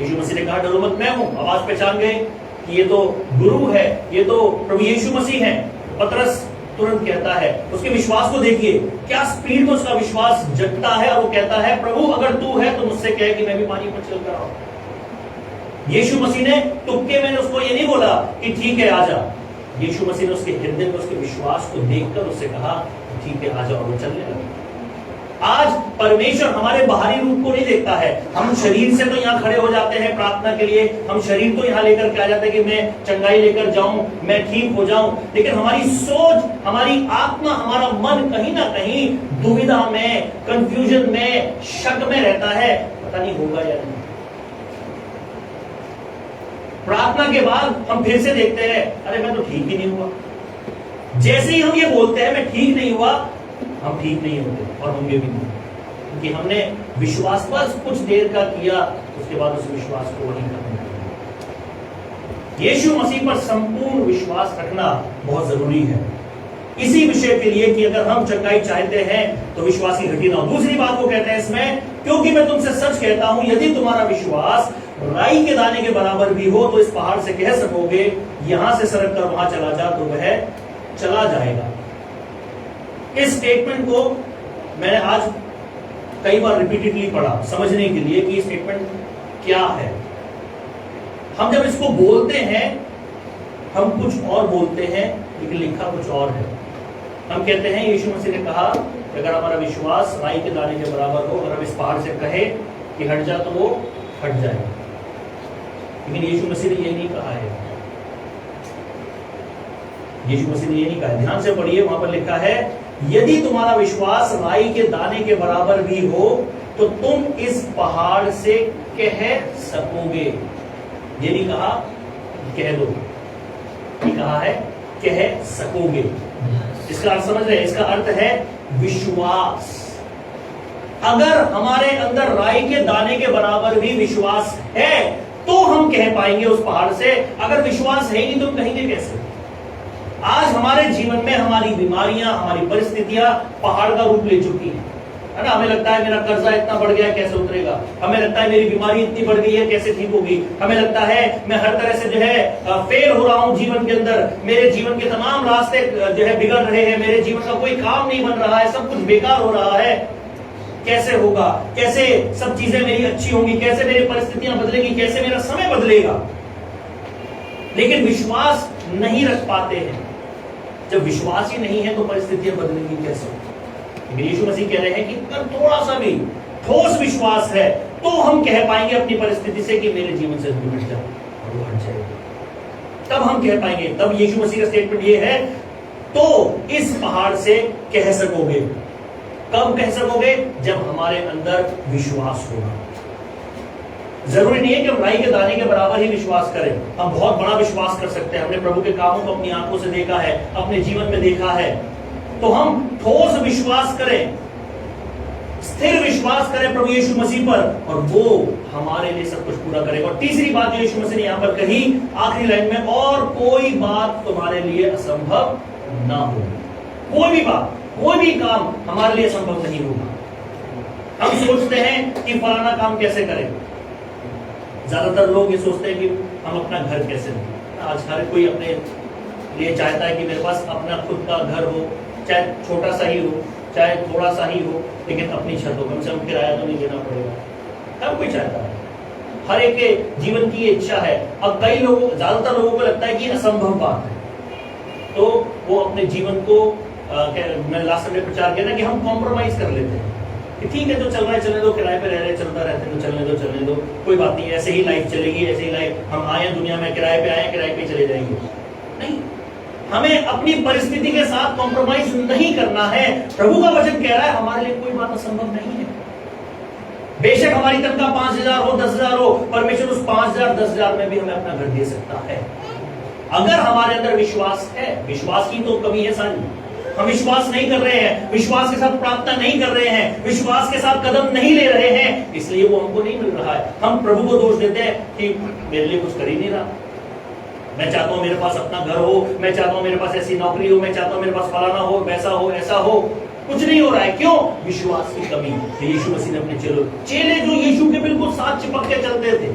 यीशु मसीह ने कहा, डरो मत, मैं हूं। आवाज पहचान गए कि ये तो गुरु है, ये तो प्रभु यीशु मसीह है। पतरस तुरंत कहता है, उसके विश्वास को देखिए, क्या स्पीड में उसका विश्वास जगता है, और वो कहता है, प्रभु अगर तू है तो मुझसे कह कि मैं भी पानी पर चल कर आऊं। यीशु मसीह ने तुक्के में उसको ये नहीं बोला कि ठीक है आजा। यीशु मसीह ने उसके हृदय में उसके विश्वास को देखकर उससे कहा, ठीक है आजा, और वो चलने लगा। आज परमेश्वर हमारे बाहरी रूप को नहीं देखता है। हम शरीर से तो यहाँ खड़े हो जाते हैं प्रार्थना के लिए, हम शरीर तो यहाँ लेकर के आ जाते हैं कि मैं चंगाई लेकर जाऊं, मैं ठीक हो जाऊं, लेकिन हमारी सोच, हमारी आत्मा, हमारा मन कहीं ना कहीं दुविधा में, कंफ्यूजन में, शक में रहता है। पता नहीं होगा या नहीं। प्रार्थना के बाद हम फिर से देखते हैं, अरे मैं तो ठीक ही नहीं हुआ। जैसे ही हम ये बोलते हैं मैं ठीक नहीं हुआ, हम ठीक नहीं होते और होंगे भी नहीं, क्योंकि हमने विश्वास बस कुछ देर का किया, उसके बाद उस विश्वास को वहीं खत्म कर दिया। यीशु मसीह पर संपूर्ण विश्वास रखना बहुत जरूरी है, इसी विषय के लिए कि अगर हम चंगाई चाहते हैं तो विश्वासी घटी ना हो। दूसरी बात वो कहते हैं इसमें, क्योंकि मैं तुमसे सच कहता हूं, यदि तुम्हारा विश्वास राई के दाने के बराबर भी हो तो इस पहाड़ से कह सकोगे यहां से सरक कर वहां चला जा, तो वह चला जाएगा। इस स्टेटमेंट को मैंने आज कई बार रिपीटेडली पढ़ा समझने के लिए कि स्टेटमेंट क्या है। हम जब इसको बोलते हैं हम कुछ और बोलते हैं, लेकिन लिखा कुछ और है। हम कहते हैं यीशु मसीह ने कहा कि अगर हमारा विश्वास राई के दाने के बराबर हो, अगर हम इस पहाड़ से कहे कि हट जा तो वो हट जाए, लेकिन यीशु मसीह ने ये नहीं कहा है। यीशु मसीह ने ये नहीं कहा है। ध्यान से पढ़िए, वहां पर लिखा है यदि तुम्हारा विश्वास राई के दाने के बराबर भी हो तो तुम इस पहाड़ से कह सकोगे। ये नहीं कहा कह दो, ये कहा है कह सकोगे। इसका अर्थ समझ रहे हैं? इसका अर्थ है विश्वास। अगर हमारे अंदर राई के दाने के बराबर भी विश्वास है तो हम कह पाएंगे उस पहाड़ से। अगर विश्वास है ही नहीं तो हम कहेंगे कैसे? आज हमारे जीवन में हमारी बीमारियां, हमारी परिस्थितियां पहाड़ का रूप ले चुकी है ना। हमें लगता है मेरा कर्जा इतना बढ़ गया है, कैसे उतरेगा? हमें लगता है मेरी बीमारी इतनी बढ़ गई है, कैसे ठीक होगी? हमें लगता है मैं हर तरह से जो है फेल हो रहा हूं जीवन के अंदर, मेरे जीवन के तमाम रास्ते जो है बिगड़ रहे हैं, मेरे जीवन का कोई काम नहीं बन रहा है, सब कुछ बेकार हो रहा है, कैसे होगा? कैसे सब चीजें मेरी अच्छी होंगी? कैसे मेरी परिस्थितियां बदलेगी? कैसे मेरा समय बदलेगा? लेकिन विश्वास नहीं रख पाते हैं। जब विश्वास ही नहीं है तो परिस्थितियां बदलेंगी कैसे? यीशु मसीह कह रहे हैं कि अगर थोड़ा सा भी ठोस विश्वास है तो हम कह पाएंगे अपनी परिस्थिति से कि मेरे जीवन से हट जाओ और वो हट जाएगा। तब हम कह पाएंगे। तब यीशु मसीह का स्टेटमेंट ये है, तो इस पहाड़ से कह सकोगे। कब कह सकोगे? जब हमारे अंदर विश्वास होगा। जरूरी नहीं है कि हम राई के दाने के बराबर ही विश्वास करें। हम बहुत बड़ा विश्वास कर सकते हैं। हमने प्रभु के कामों को अपनी आंखों से देखा है, अपने जीवन में देखा है, तो हम ठोस विश्वास करें, स्थिर विश्वास करें प्रभु यीशु मसीह पर, और वो हमारे लिए सब कुछ पूरा करेगा। और तीसरी बात जो यीशु मसीह ने यहां पर कही आखिरी लाइन में, और कोई बात तुम्हारे लिए असंभव ना हो। कोई भी बात, कोई भी काम हमारे लिए असंभव नहीं होगा। हम सोचते हैं कि फलाना काम कैसे करें। ज्यादातर लोग ये सोचते हैं कि हम अपना घर कैसे लें। आज हर कोई अपने लिए चाहता है कि मेरे पास अपना खुद का घर हो, चाहे छोटा सा ही हो, चाहे थोड़ा सा ही हो, लेकिन अपनी छत हो, कम से कम किराया तो नहीं देना पड़ेगा। हर कोई चाहता है, हर एक के जीवन की इच्छा है। अब कई लोगों, ज्यादातर लोगों को लगता है कि असंभव बात है, तो वो अपने जीवन को मैं लास्ट में प्रचार किया ना कि हम कॉम्प्रोमाइज कर लेते हैं कि ठीक है जो चल रहा है चलने दो, किराए पे रह रहे चलता रहते हैं तो चलने दो, कोई बात नहीं, ऐसे ही लाइफ चलेगी, ऐसे ही लाइफ, हम आए दुनिया में किराए पे आए, किराए पे चले जाएंगे। नहीं, हमें अपनी परिस्थिति के साथ कॉम्प्रोमाइज नहीं करना है। प्रभु का वचन कह रहा है हमारे लिए कोई बात असंभव नहीं है। बेशक हमारी तनख्वाह 5,000 हो, 10,000 हो, परमेश्वर उस 5,000 10,000 में भी हमें अपना घर दे सकता है, अगर हमारे अंदर विश्वास है। विश्वास की तो कमी है सारी। हम विश्वास नहीं कर रहे हैं, विश्वास के साथ प्रार्थना नहीं कर रहे हैं, विश्वास के साथ कदम नहीं ले रहे हैं, इसलिए वो हमको नहीं मिल रहा है। हम प्रभु को दोष देते हैं कि मेरे लिए कुछ कर ही नहीं रहा। मैं चाहता हूं मेरे पास अपना घर हो, मैं चाहता हूं मेरे पास ऐसी नौकरी हो, मैं चाहता हूं मेरे पास फलाना हो, वैसा हो, ऐसा हो, कुछ नहीं हो रहा है। क्यों? विश्वास की कमी। तो यीशु मसीह ने अपने चेले जो यीशु के बिल्कुल साथ चिपक के चलते थे,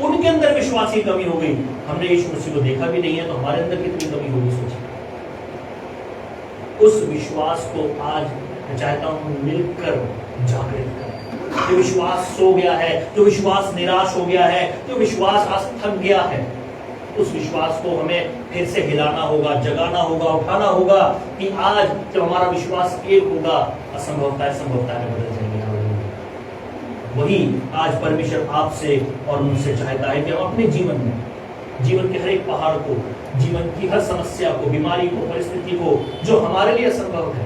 उनके अंदर विश्वास की कमी हो गई। हमने यीशु मसीह को देखा भी नहीं है, तो हमारे अंदर कितनी कमी होगी सोचिए। उस विश्वास को आज मैं चाहता हूं मिलकर जागृत करें। जो विश्वास सो गया है, जो विश्वास निराश हो गया है, जो विश्वास आज थक गया है, उस विश्वास को हमें फिर से हिलाना होगा, जगाना होगा, उठाना होगा कि आज जब हमारा विश्वास एक होगा, असंभवता संभवता में बदल जाएगी। वही आज परमेश्वर आपसे और मुझसे चाहता है कि हम अपने जीवन में, जीवन के हर एक पहाड़ को, जीवन की हर समस्या को, बीमारी को, परिस्थिति को, जो हमारे लिए असंभव है,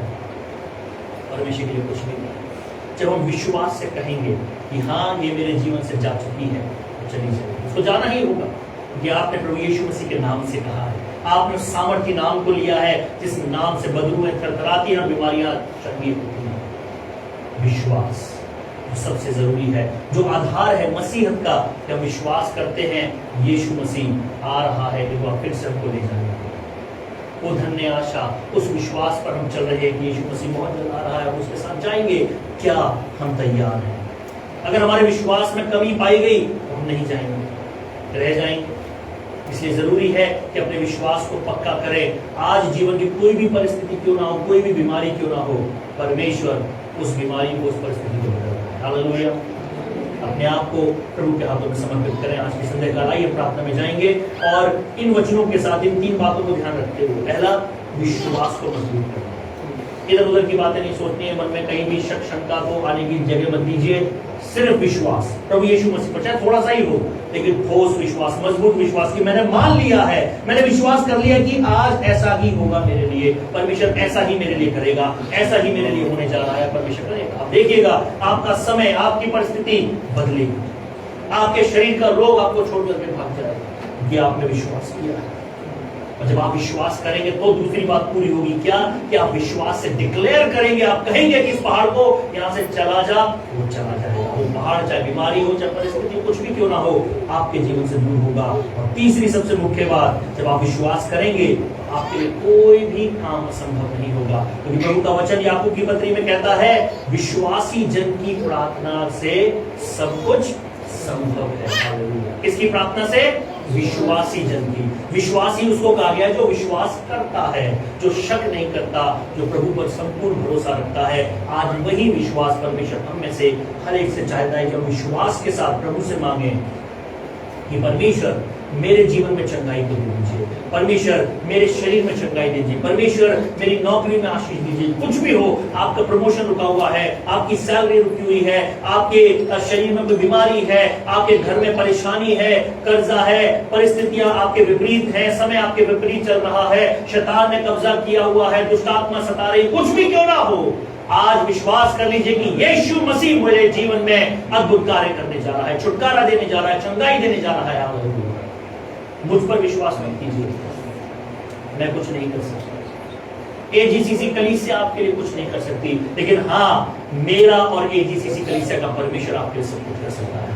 परमेश्वर के लिए कुछ नहीं है। जब हम विश्वास से कहेंगे कि हाँ ये मेरे जीवन से जा चुकी है, तो चली जाएगी। उसको जाना ही होगा, क्योंकि आपने प्रभु यीशु मसीह के नाम से कहा है, आपने सामर्थ्य नाम को लिया है जिस नाम से बदबूएं थरथराती हैं, बीमारियां चंगी होती हैं। विश्वास जो सबसे जरूरी है, जो आधार है मसीहत का, कि हम विश्वास करते हैं यीशु मसीह आ रहा है कि वह फिर से हमको ले जाएगा। वो धन्य आशा, उस विश्वास पर हम चल रहे हैं कि यीशु मसीह बहुत जल्द आ रहा है, हम उसके साथ जाएंगे। क्या हम तैयार हैं? अगर हमारे विश्वास में कमी पाई गई तो हम नहीं जाएंगे, रह जाएंगे। इसलिए जरूरी है कि अपने विश्वास को पक्का करें। आज जीवन की कोई भी परिस्थिति क्यों ना हो, कोई भी बीमारी क्यों ना हो, परमेश्वर उस बीमारी को, उस परिस्थिति को बदल रहा है। हालेलुया। अपने आप को प्रभु के हाथों में समर्पित करें। आज की संध्या काल आइए प्रार्थना में जाएंगे और इन वचनों के साथ इन 3 बातों को ध्यान रखते हुए, पहला, विश्वास को मजबूत करना। इधर उधर की बातें नहीं सोचनी है, मन में कहीं भी शक शंका को आने की जगह मत दीजिए। सिर्फ विश्वास प्रभु यीशु मसीह पर, चाहे थोड़ा सा ही हो, लेकिन ठोस विश्वास, मजबूत विश्वास कि मैंने मान लिया है, मैंने विश्वास कर लिया कि आज ऐसा ही होगा मेरे लिए, परमेश्वर ऐसा ही मेरे लिए करेगा, ऐसा ही मेरे लिए होने जा रहा है, परमेश्वर करेगा। आप देखिएगा आपका समय, आपकी परिस्थिति बदलेगी, आपके शरीर का रोग आपको छोड़ करके भाग जाएगा, कि आपने विश्वास किया है। और जब आप विश्वास करेंगे तो दूसरी बात पूरी होगी, क्या? कि आप विश्वास से डिक्लेयर करेंगे, आप कहेंगे कि इस पहाड़ को यहां से चला जा, वो चला जाएगा। वो पहाड़ चाहे बीमारी हो, चाहे परिस्थिति कुछ भी क्यों ना हो, आपके जीवन से दूर होगा। और तीसरी सबसे मुख्य बात, जब आप विश्वास करेंगे तो आपके लिए कोई भी काम असंभव नहीं होगा, क्योंकि प्रभु का वचन याकूब की पत्री में कहता है, विश्वासी जन की प्रार्थना से सब कुछ संभव है। हालेलुया। किसकी प्रार्थना से? विश्वासी जन की। विश्वासी उसको कहा गया जो विश्वास करता है, जो शक नहीं करता, जो प्रभु पर संपूर्ण भरोसा रखता है। आज वही विश्वास परमेश्वर हम में से हर एक से चाहता है कि हम विश्वास के साथ प्रभु से मांगे कि परमेश्वर मेरे जीवन में चंगाई को दे दीजिए, परमेश्वर मेरे शरीर में चंगाई दीजिए, परमेश्वर मेरी नौकरी में आशीष दीजिए। कुछ भी हो, आपका प्रमोशन रुका हुआ है, आपकी सैलरी रुकी हुई है, आपके शरीर में कोई बीमारी है, आपके घर में परेशानी है, कर्जा है, परिस्थितियां आपके विपरीत हैं, समय आपके विपरीत चल रहा है, शैतान ने कब्जा किया हुआ है, दुष्ट आत्मा सता रही, कुछ भी क्यों ना हो, आज विश्वास कर लीजिए कि यीशु मसीह मेरे जीवन में अद्भुत कार्य करने जा रहा है, छुटकारा देने जा रहा है, चंगाई देने जा रहा है। हालेलुया। मुझ पर विश्वास मत कीजिए, मैं कुछ नहीं कर सकता, एजीसीसी कलीसिया आपके लिए कुछ नहीं कर सकती, लेकिन हाँ, मेरा और एजीसीसी कलीसिया का परमेश्वर आपके लिए सब कुछ कर सकता है।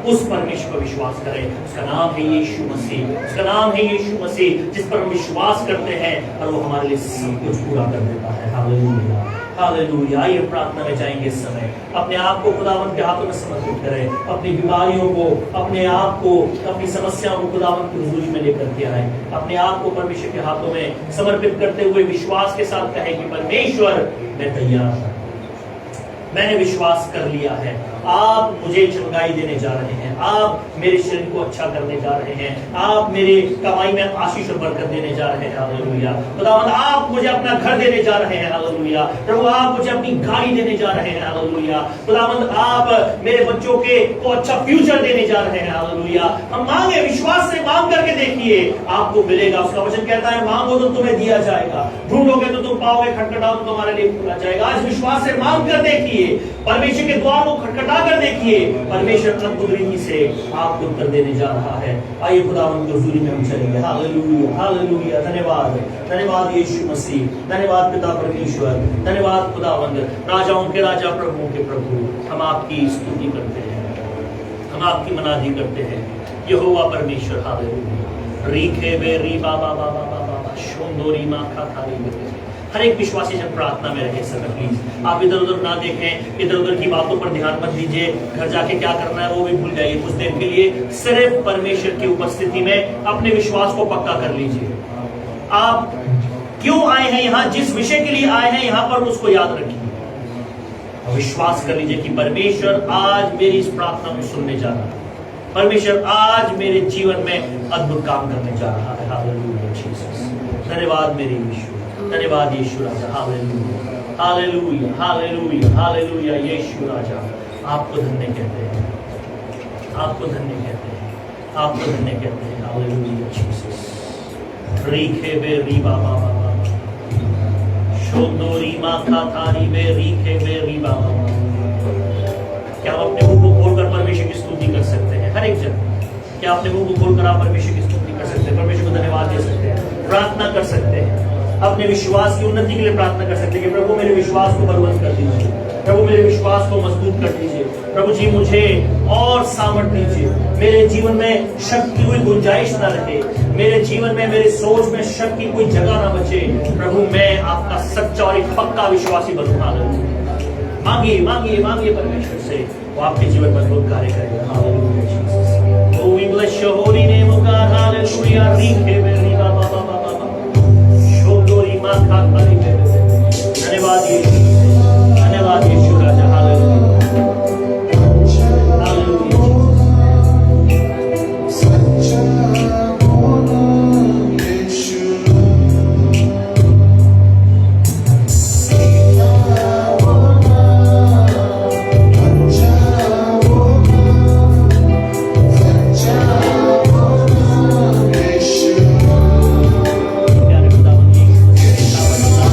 उस परमेश्वर पर विश्वास करें, उसका नाम है यीशु मसीह, उसका नाम है यीशु मसीह, जिस पर हम विश्वास करते हैं और वो हमारे लिए सब कुछ पूरा कर देता है। Hallelujah, hallelujah. ये प्रार्थना में जाएंगे इस समय, अपने आप को खुदावंत के हाथों में समर्पित करें, अपनी बीमारियों को, अपने आप को, अपनी समस्याओं को खुदावंत की हुजूरी में लेकर के आए, अपने आप को परमेश्वर के हाथों में समर्पित करते हुए विश्वास के साथ कहें कि परमेश्वर मैं तैयार हूं, मैंने विश्वास कर लिया है, आप मुझे चंगाई देने जा रहे हैं, आप मेरे शरीर को अच्छा करने जा रहे हैं, आप मेरे कमाई में आशीष और बरकत देने जा रहे हैं। हालेलुया। खुदावंद आप मुझे अपना घर देने जा रहे हैं। हालेलुया। प्रभु आप मुझे अपनी गाड़ी देने जा रहे हैं। हालेलुया। खुदावंद आप मेरे बच्चों के को अच्छा फ्यूचर देने जा रहे हैं। हालेलुया। हम मांगे, विश्वास से मांग करके देखिए, आपको मिलेगा। उसका वचन कहता है मांगो तो तुम्हें दिया जाएगा, ढूंढोगे तो तुम पाओगे, खटखटाओ तो तुम्हारे लिए खुला जाएगा। आज विश्वास से मांग कर देखिए, परमेश्वर के द्वार को खटखटा कर देखिए, परमेश्वर अद्भुत रीति से आपको उत्तर देने जा रहा है। आइए खुदावंद की हुजूरी में हम चलेंगे। Hallelujah, hallelujah. धन्यवाद, धन्यवाद यीशु मसीह, धन्यवाद पिता परमेश्वर, धन्यवाद खुदावंद, राजाओं के राजा, प्रभुओं के प्रभु। हम आपकी स्तुति करते हैं, हम आपकी मनादी करते हैं यहोवा परमेश्वर। हालेलुया। रीखे बे री बाबा बाबा बाबा शोंदोरी मा खाथारी बे। हर एक विश्वासी जन प्रार्थना में रहे समय, प्लीज आप इधर उधर ना देखें, इधर उधर की बातों पर ध्यान मत दीजिए, घर जाके क्या करना है वो भी भूल जाइए कुछ देर के लिए। सिर्फ परमेश्वर की उपस्थिति में अपने विश्वास को पक्का कर लीजिए। आप क्यों आए हैं यहाँ, जिस विषय के लिए आए हैं यहाँ पर, उसको याद रखिए। विश्वास कर लीजिए कि परमेश्वर आज मेरी इस प्रार्थना में सुनने जा रहा है, परमेश्वर आज मेरे जीवन में अद्भुत काम करने जा रहा है। Hallelujah Jesus. धन्यवाद मेरे यीशु, धन्यवाद यीशु राजा। Hallelujah, hallelujah, hallelujah, hallelujah. Yeshu राजा आपको धन्य कहते हैं, आपको धन्य कहते हैं, आपको धन्य कहते हैं। Hallelujah Jesus. रीखे बे री बाबा बाबा शोंदोरी माखा थारी बेरी के बेरी बाबा। क्या आप अपने मुंह को खोलकर परमेश्वर की स्तुति कर सकते हैं? हर एक जन, क्या अपने मुंह को खोलकर आप परमेश्वर की स्तुति कर सकते हैं? परमेश्वर को धन्यवाद दे सकते हैं, प्रार्थना कर सकते हैं, अपने विश्वास की उन्नति के लिए प्रार्थना कर सकते हैं कि प्रभु मेरे विश्वास को बलवंत कर दीजिए, प्रभु मेरे विश्वास को मजबूत कर दीजिए, प्रभु जी मुझे और सामर्थ दीजिए, मेरे जीवन में शक की कोई गुंजाइश ना रहे, मेरे जीवन में मेरे सोच में शक की कोई जगह ना बचे। प्रभु मैं आपका सच्चा और एक पक्का विश्वासी बनूं। हालेलुया। मांगिए मांगिए मांगिए परमेश्वर से, वो आपके जीवन में अद्भुत कार्य करेगा। Hallelujah Jesus. Oh, we bless your holy name, oh God. Hallelujah. Rike beri ba ba ba ba ba ba. Shodori makha kali beri. धन्यवाद यीशु, धन्यवाद यीशु राजा। Hallelujah, hallelujah. प्यारे खुदावंद यीशु,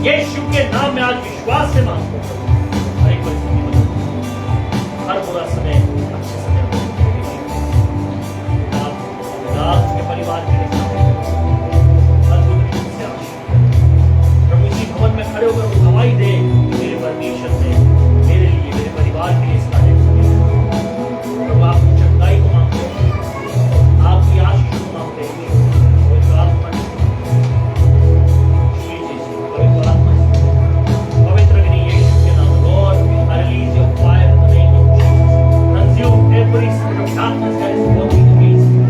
यीशु के नाम में आज विश्वास से मांगते हैं, हर एक परिस्थिति बदल, हर बुरा समय अच्छे समय आप के परिवार के लिए अद्भुत रूप से आशीष। प्रभु इसी भवन में खड़े होकर वो गवाही दे कि मेरे परमेश्वर ने मेरे लिए, मेरे परिवार के लिए इस कार्य को किया। प्रभु आपकी चंगाई को मांगते हैं, आपकी आशीष को मांगते हैं। पवित्र आत्मा पवित्र अग्नि यीशु के नाम, Lord, I release your fire in the name of Jesus. Consume every spirit of darkness that is working against me.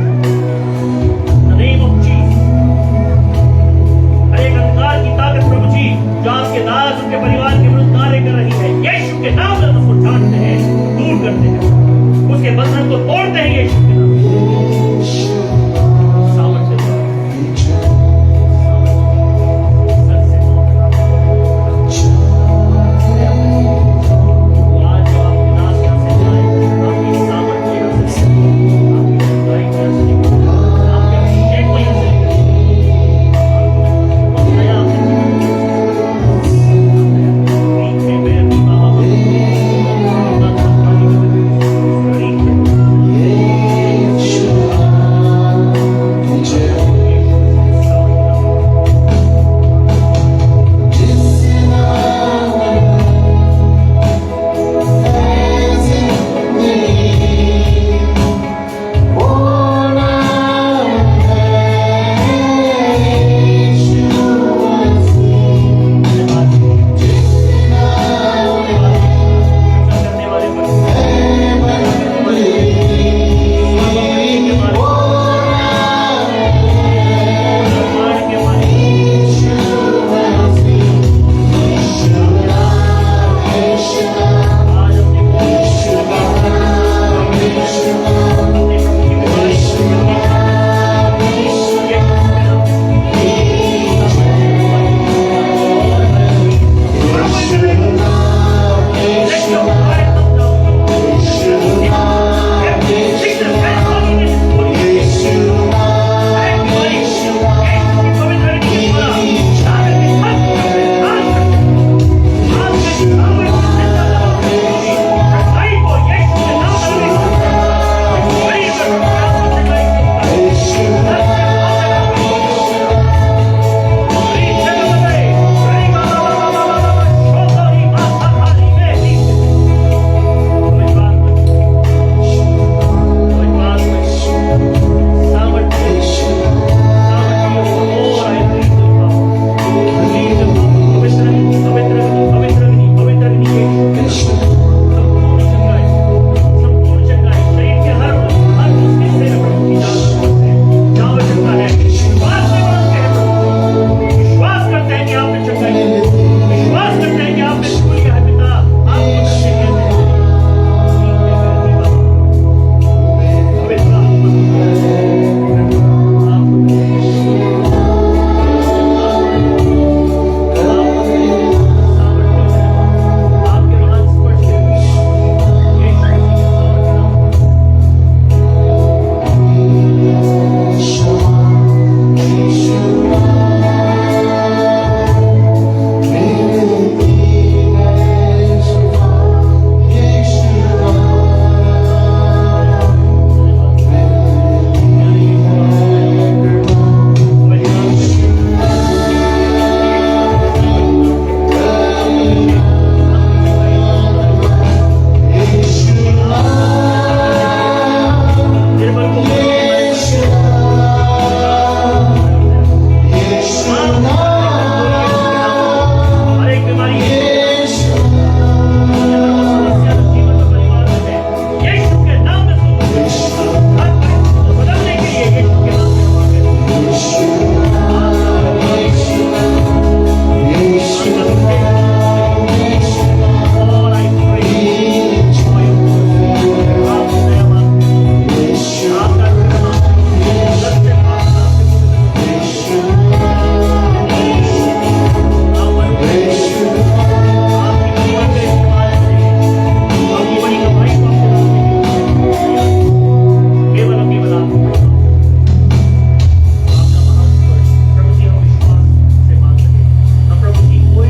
In the name of Jesus. हर एक अंधकार की ताकत प्रभु जी जो आपके दास उनके परिवार के विरुद्ध कार्य कर रही है, यीशु के नाम में उसको डांटते हैं, दूर करते हैं, उसके बंधन को तोड़ते हैं यीशु के नाम में। कोई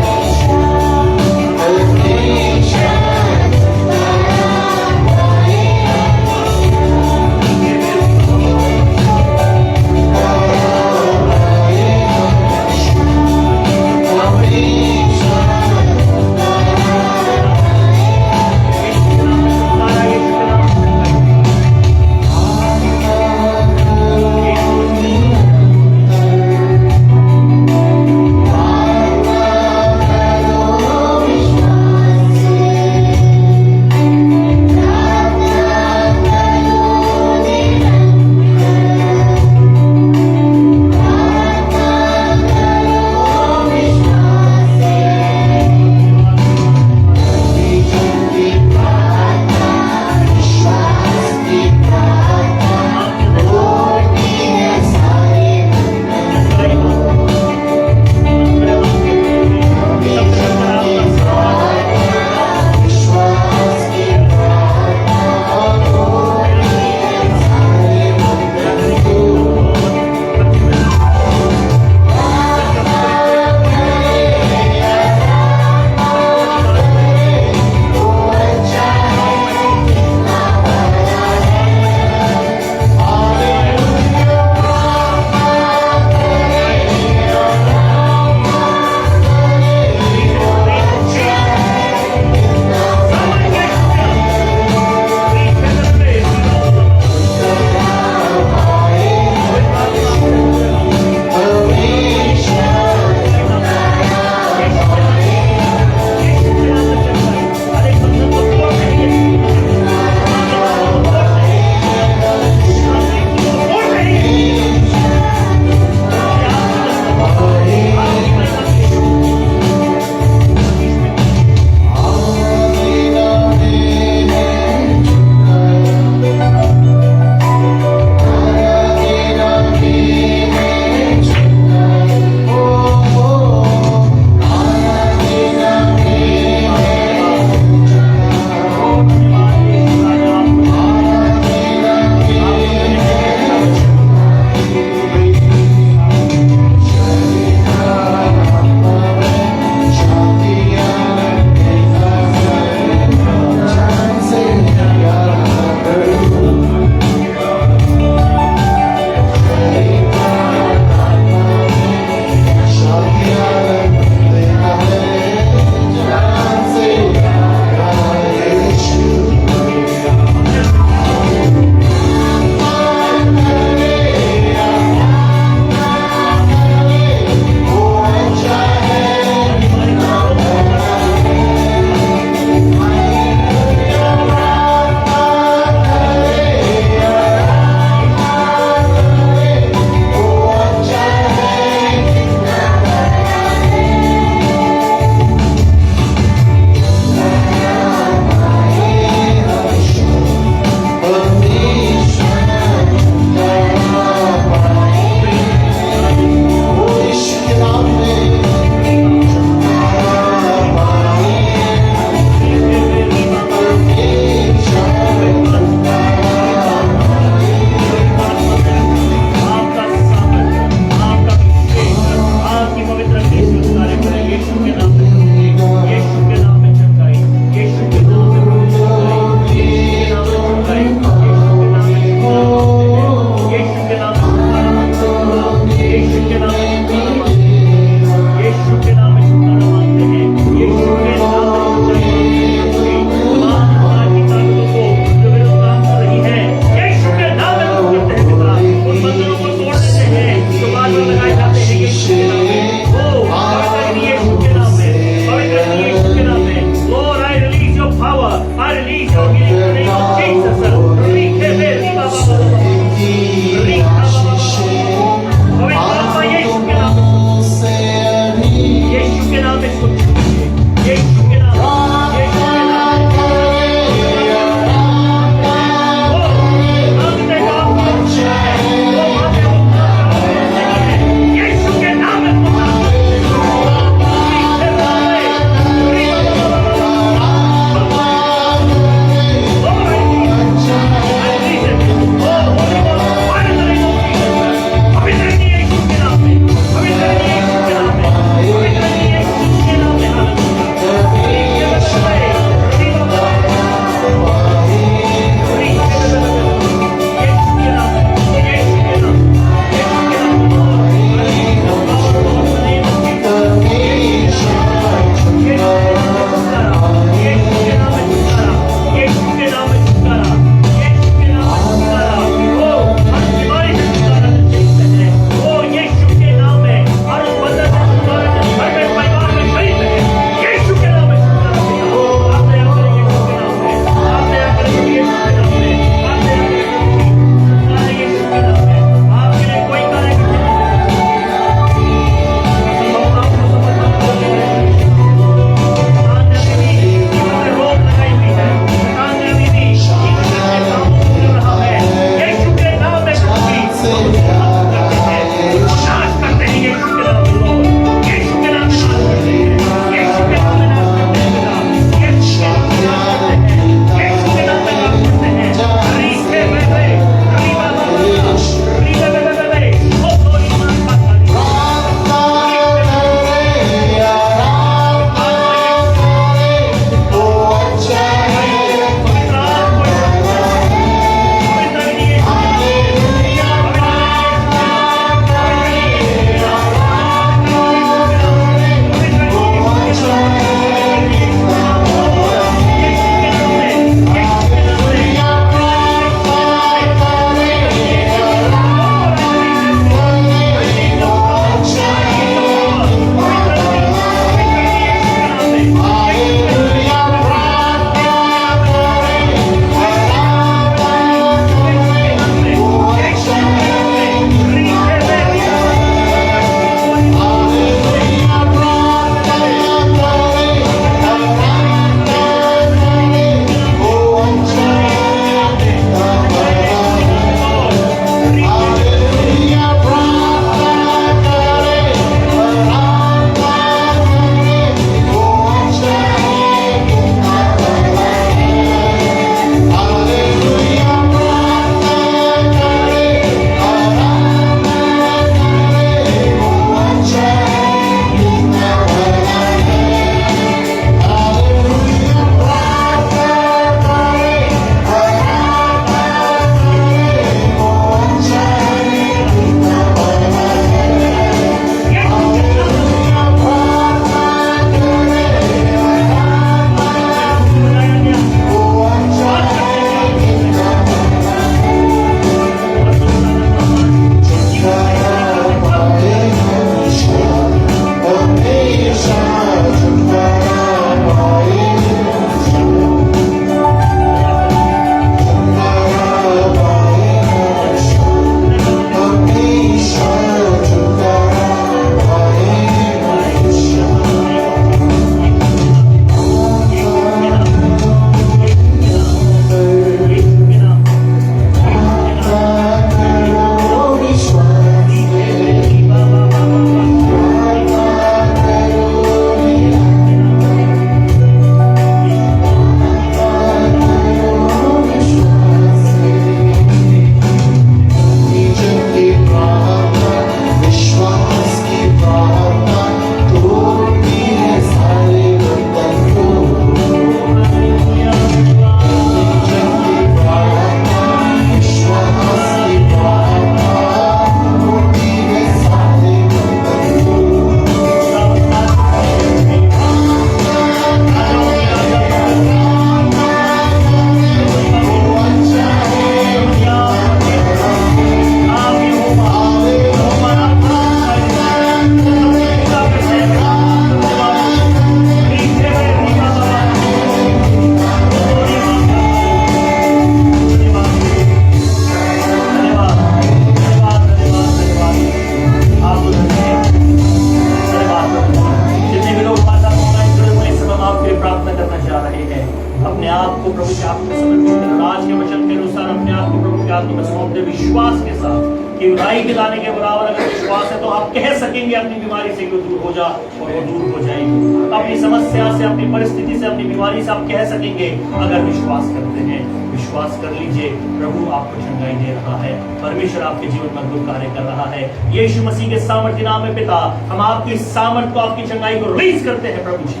आपके हाथों में सौंप दे विश्वास के साथ कि राई के दाने के बराबर अगर विश्वास है तो आप कह सकेंगे अपनी बीमारी से कि दूर हो जा, और वो दूर हो जाएगी। अपनी समस्या से, अपनी परिस्थिति से, अपनी बीमारी से आप कह सकेंगे अगर विश्वास करते हैं। विश्वास कर लीजिए, प्रभु आपको चंगाई दे रहा है, परमेश्वर आपके जीवन में अद्भुत कार्य कर रहा है। यीशु मसीह के सामर्थ्य नाम में पिता, हम आपकी सामर्थ को, आपकी चंगाई को रिलीज करते हैं प्रभु जी।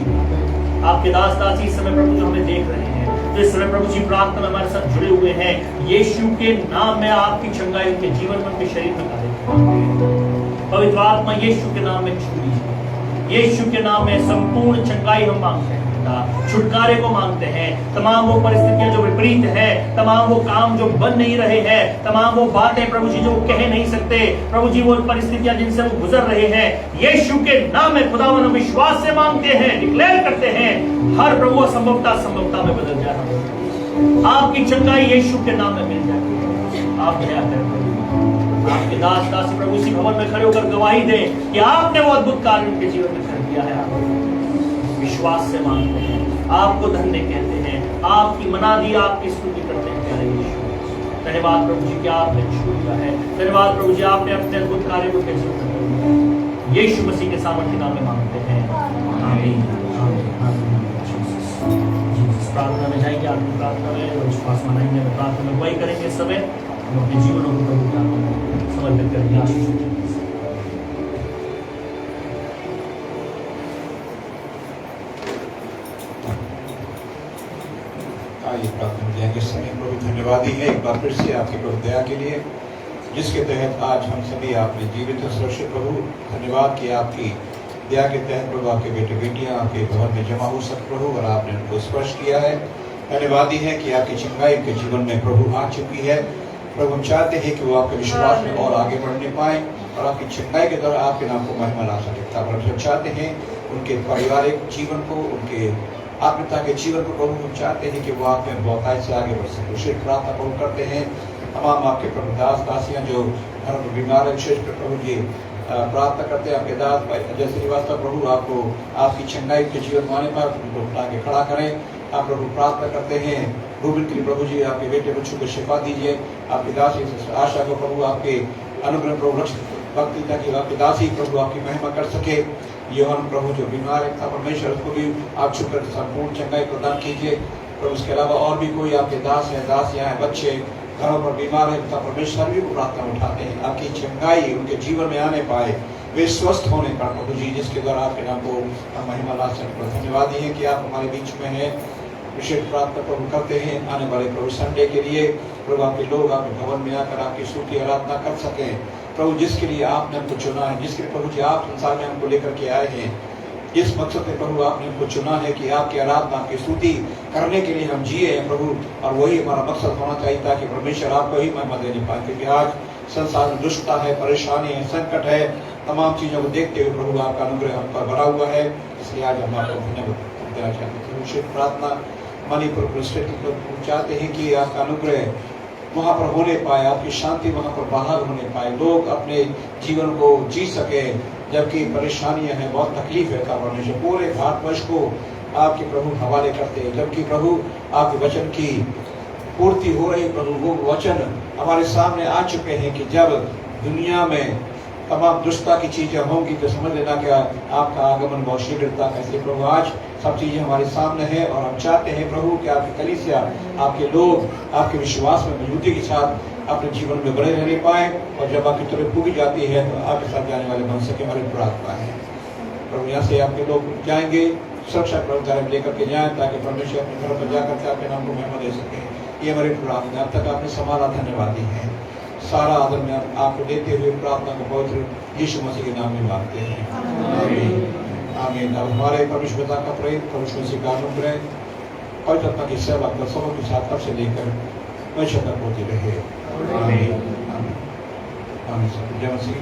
आपके दास दासी इस समय प्रभु जो हमें देख रहे हैं, तो इस समय प्रभु जी प्रार्थना में हमारे साथ जुड़े हुए हैं, यीशु के नाम में आपकी चंगाई उनके जीवन में, उनके शरीर में कार्य करें। पवित्र आत्मा यीशु के नाम में छू लीजिए। यीशु के नाम में संपूर्ण चंगाई हम मांगते हैं, छुटकारे को मांगते हैं। तमाम वो परिस्थितियां जो विपरीत है, तमाम वो काम जो बन नहीं रहे हैं, तमाम वो बातें प्रभु जी जो कह नहीं सकते, प्रभु जी वो परिस्थितियां जिनसे वो गुजर रहे हैं, यीशु के नाम में खुदावन हम विश्वास से मांगते हैं, डिक्लेयर करते हैं, हर प्रभु असंभवता संभवता में बदल जाए। आपकी चंगाई यीशु के नाम में मिल जाए। आप दया करें, आपके दास दासी प्रभु इसी भवन में खड़े होकर गवाही दें कि आपने वो अद्भुत कार्य उनके जीवन में कर दिया है। विश्वास से मांगते हैं, आपको धन्य कहते हैं, आपकी मनादी, आपकी स्तुति करते हैं प्यारे यीशु। धन्यवाद प्रभु जी कि आपने छू लिया है। धन्यवाद प्रभु जी आपने अपने अद्भुत कार्य को कैसे कर दिया। यीशु मसीह के सामर्थ्य नाम में मांगते हैं, आमीन। प्रार्थना में जाएंगे, आपकी प्रार्थना में विश्वास मनाएंगे, प्रार्थना में वही करेंगे। इस समय हम अपने जीवनों को प्रभु को समर्पित करेंगे। प्रार्थना में जाएंगे। समय प्रभु धन्यवाद ही है एक बार फिर से आपकी प्रभु दया के लिए, जिसके तहत आज हम सभी आपने जीवित सुरक्षित प्रभु धन्यवाद कि आपकी दया के तहत प्रभु आपके बेटे बेटियां आपके भवन में जमा हो सक प्रभु, और आपने उनको स्पर्श किया है। धन्यवाद ही है कि आपकी चंगाई उनके जीवन में प्रभु आ चुकी है। प्रभु हम चाहते हैं कि वो आपके विश्वास में और आगे बढ़ने पाए और आपकी चंगाई के द्वारा आपके नाम को महिमा ला सके। प्रभु हम चाहते हैं उनके पारिवारिक जीवन को, उनके आत्मिकता के जीवन को प्रभु हम चाहते हैं कि वो आप में बहुतायत से आगे बढ़ सके। विशेष प्रार्थना प्रभु करते हैं तमाम आपके प्रभु दास दासियां जो घर में बीमार है, विशेष प्रभु जी प्रार्थना करते हैं आपके दास अजय श्रीवास्तव प्रभु आपको आपकी चंगाई के जीवन में आने पर उनको उठा के खड़ा करें। आप प्रभु प्रार्थना करते हैं रूबिन के लिए प्रभु जी आपके बेटे बच्चों को शिफा दीजिए। आपकी दासी आशा को प्रभु आपके अनुग्रह प्रभु रक्ष भक्ति ताकि आपकी दासी प्रभु आपकी महिमा कर सके। यौन प्रभु जो बीमार है परमेश्वर उसको भी आप छूकर संपूर्ण चंगाई प्रदान कीजिए। प्रभु उसके अलावा और भी कोई आपके दास है, दासियां हैं, बच्चे घरों पर बीमार है, परमेश्वर भी को प्रार्थना उठाते हैं आपकी चंगाई उनके जीवन में आने पाए, वे स्वस्थ होने पर प्रभु जी जिसके द्वारा आपके नाम को महिमा ला सके। धन्यवाद ही है कि आप हमारे बीच में हैं। विशेष प्रार्थना प्रभु करते हैं आने वाले प्रभु संडे के लिए प्रभु आपके लोग आपके भवन में आकर आपकी स्तुति आराधना कर सकें। प्रभु जिसके लिए आपने हमको चुना है, जिसके प्रभु जी आप संसार में हमको लेकर के आए हैं, इस मकसद में प्रभु आपने हमको चुना है कि आपकी आराधना आपकी स्तुति करने के लिए हम जिए हैं प्रभु, और वही हमारा मकसद होना चाहिए ताकि परमेश्वर आपको ही महिमा देने पाए। क्योंकि आज संसार में दुष्टता है, परेशानी है, संकट है, तमाम चीजों को देखते हुए प्रभु आपका अनुग्रह हम पर भरा हुआ है, इसलिए आज हम आपको धन्यवाद देना चाहते हैं। विशेष प्रार्थना मणिपुर चाहते हैं कि आपका अनुग्रह वहाँ पर होने पाए, आपकी शांति वहाँ पर बाहर होने पाए, लोग अपने जीवन को जी सके जबकि परेशानियां हैं, बहुत तकलीफ है। परमेश्वर पूरे भारतवर्ष को आपके प्रभु हवाले करते हैं, जबकि प्रभु आपके वचन की पूर्ति हो रही। प्रभु वो वचन हमारे सामने आ चुके हैं कि जब दुनिया में तमाम दुष्टता की चीजें होंगी तो समझ लेना कि आपका आगमन बहुत शीघ्रता कैसे। प्रभु आज सब चीजें हमारे सामने है और हम चाहते हैं प्रभु कि आपकी कलीसिया आपके लोग आपके विश्वास में मजबूती के साथ अपने जीवन में बने रहने पाए, और जब आपकी तरफ पूरी जाती है तो आपके साथ जाने वाले बन सके। हमारी प्रार्थना है प्रभु यहाँ से आपके लोग जाएंगे सुरक्षा कर्मचारी लेकर के जाएं ताकि परमेश्वर अपने घर पर जाकर के आपके नाम को महिमा दे सके। ये हमारी प्रार्थना अब तक आपने संभाला, धन्यवादी है। सारा आदर में आपको देते हुए प्रार्थना को पवित्र यीशु मसीह के नाम में मांगते हैं, आमीन आमीन। अब हमारे परमेश्वर पिता का प्रेम, परमेश्वर मसीह का अनुग्रह, पवित्र आत्मा की सेवा कर सबों के साथ तब से लेकर हमेशा तक होती रहे, आमीन आमीन। जय मसीह।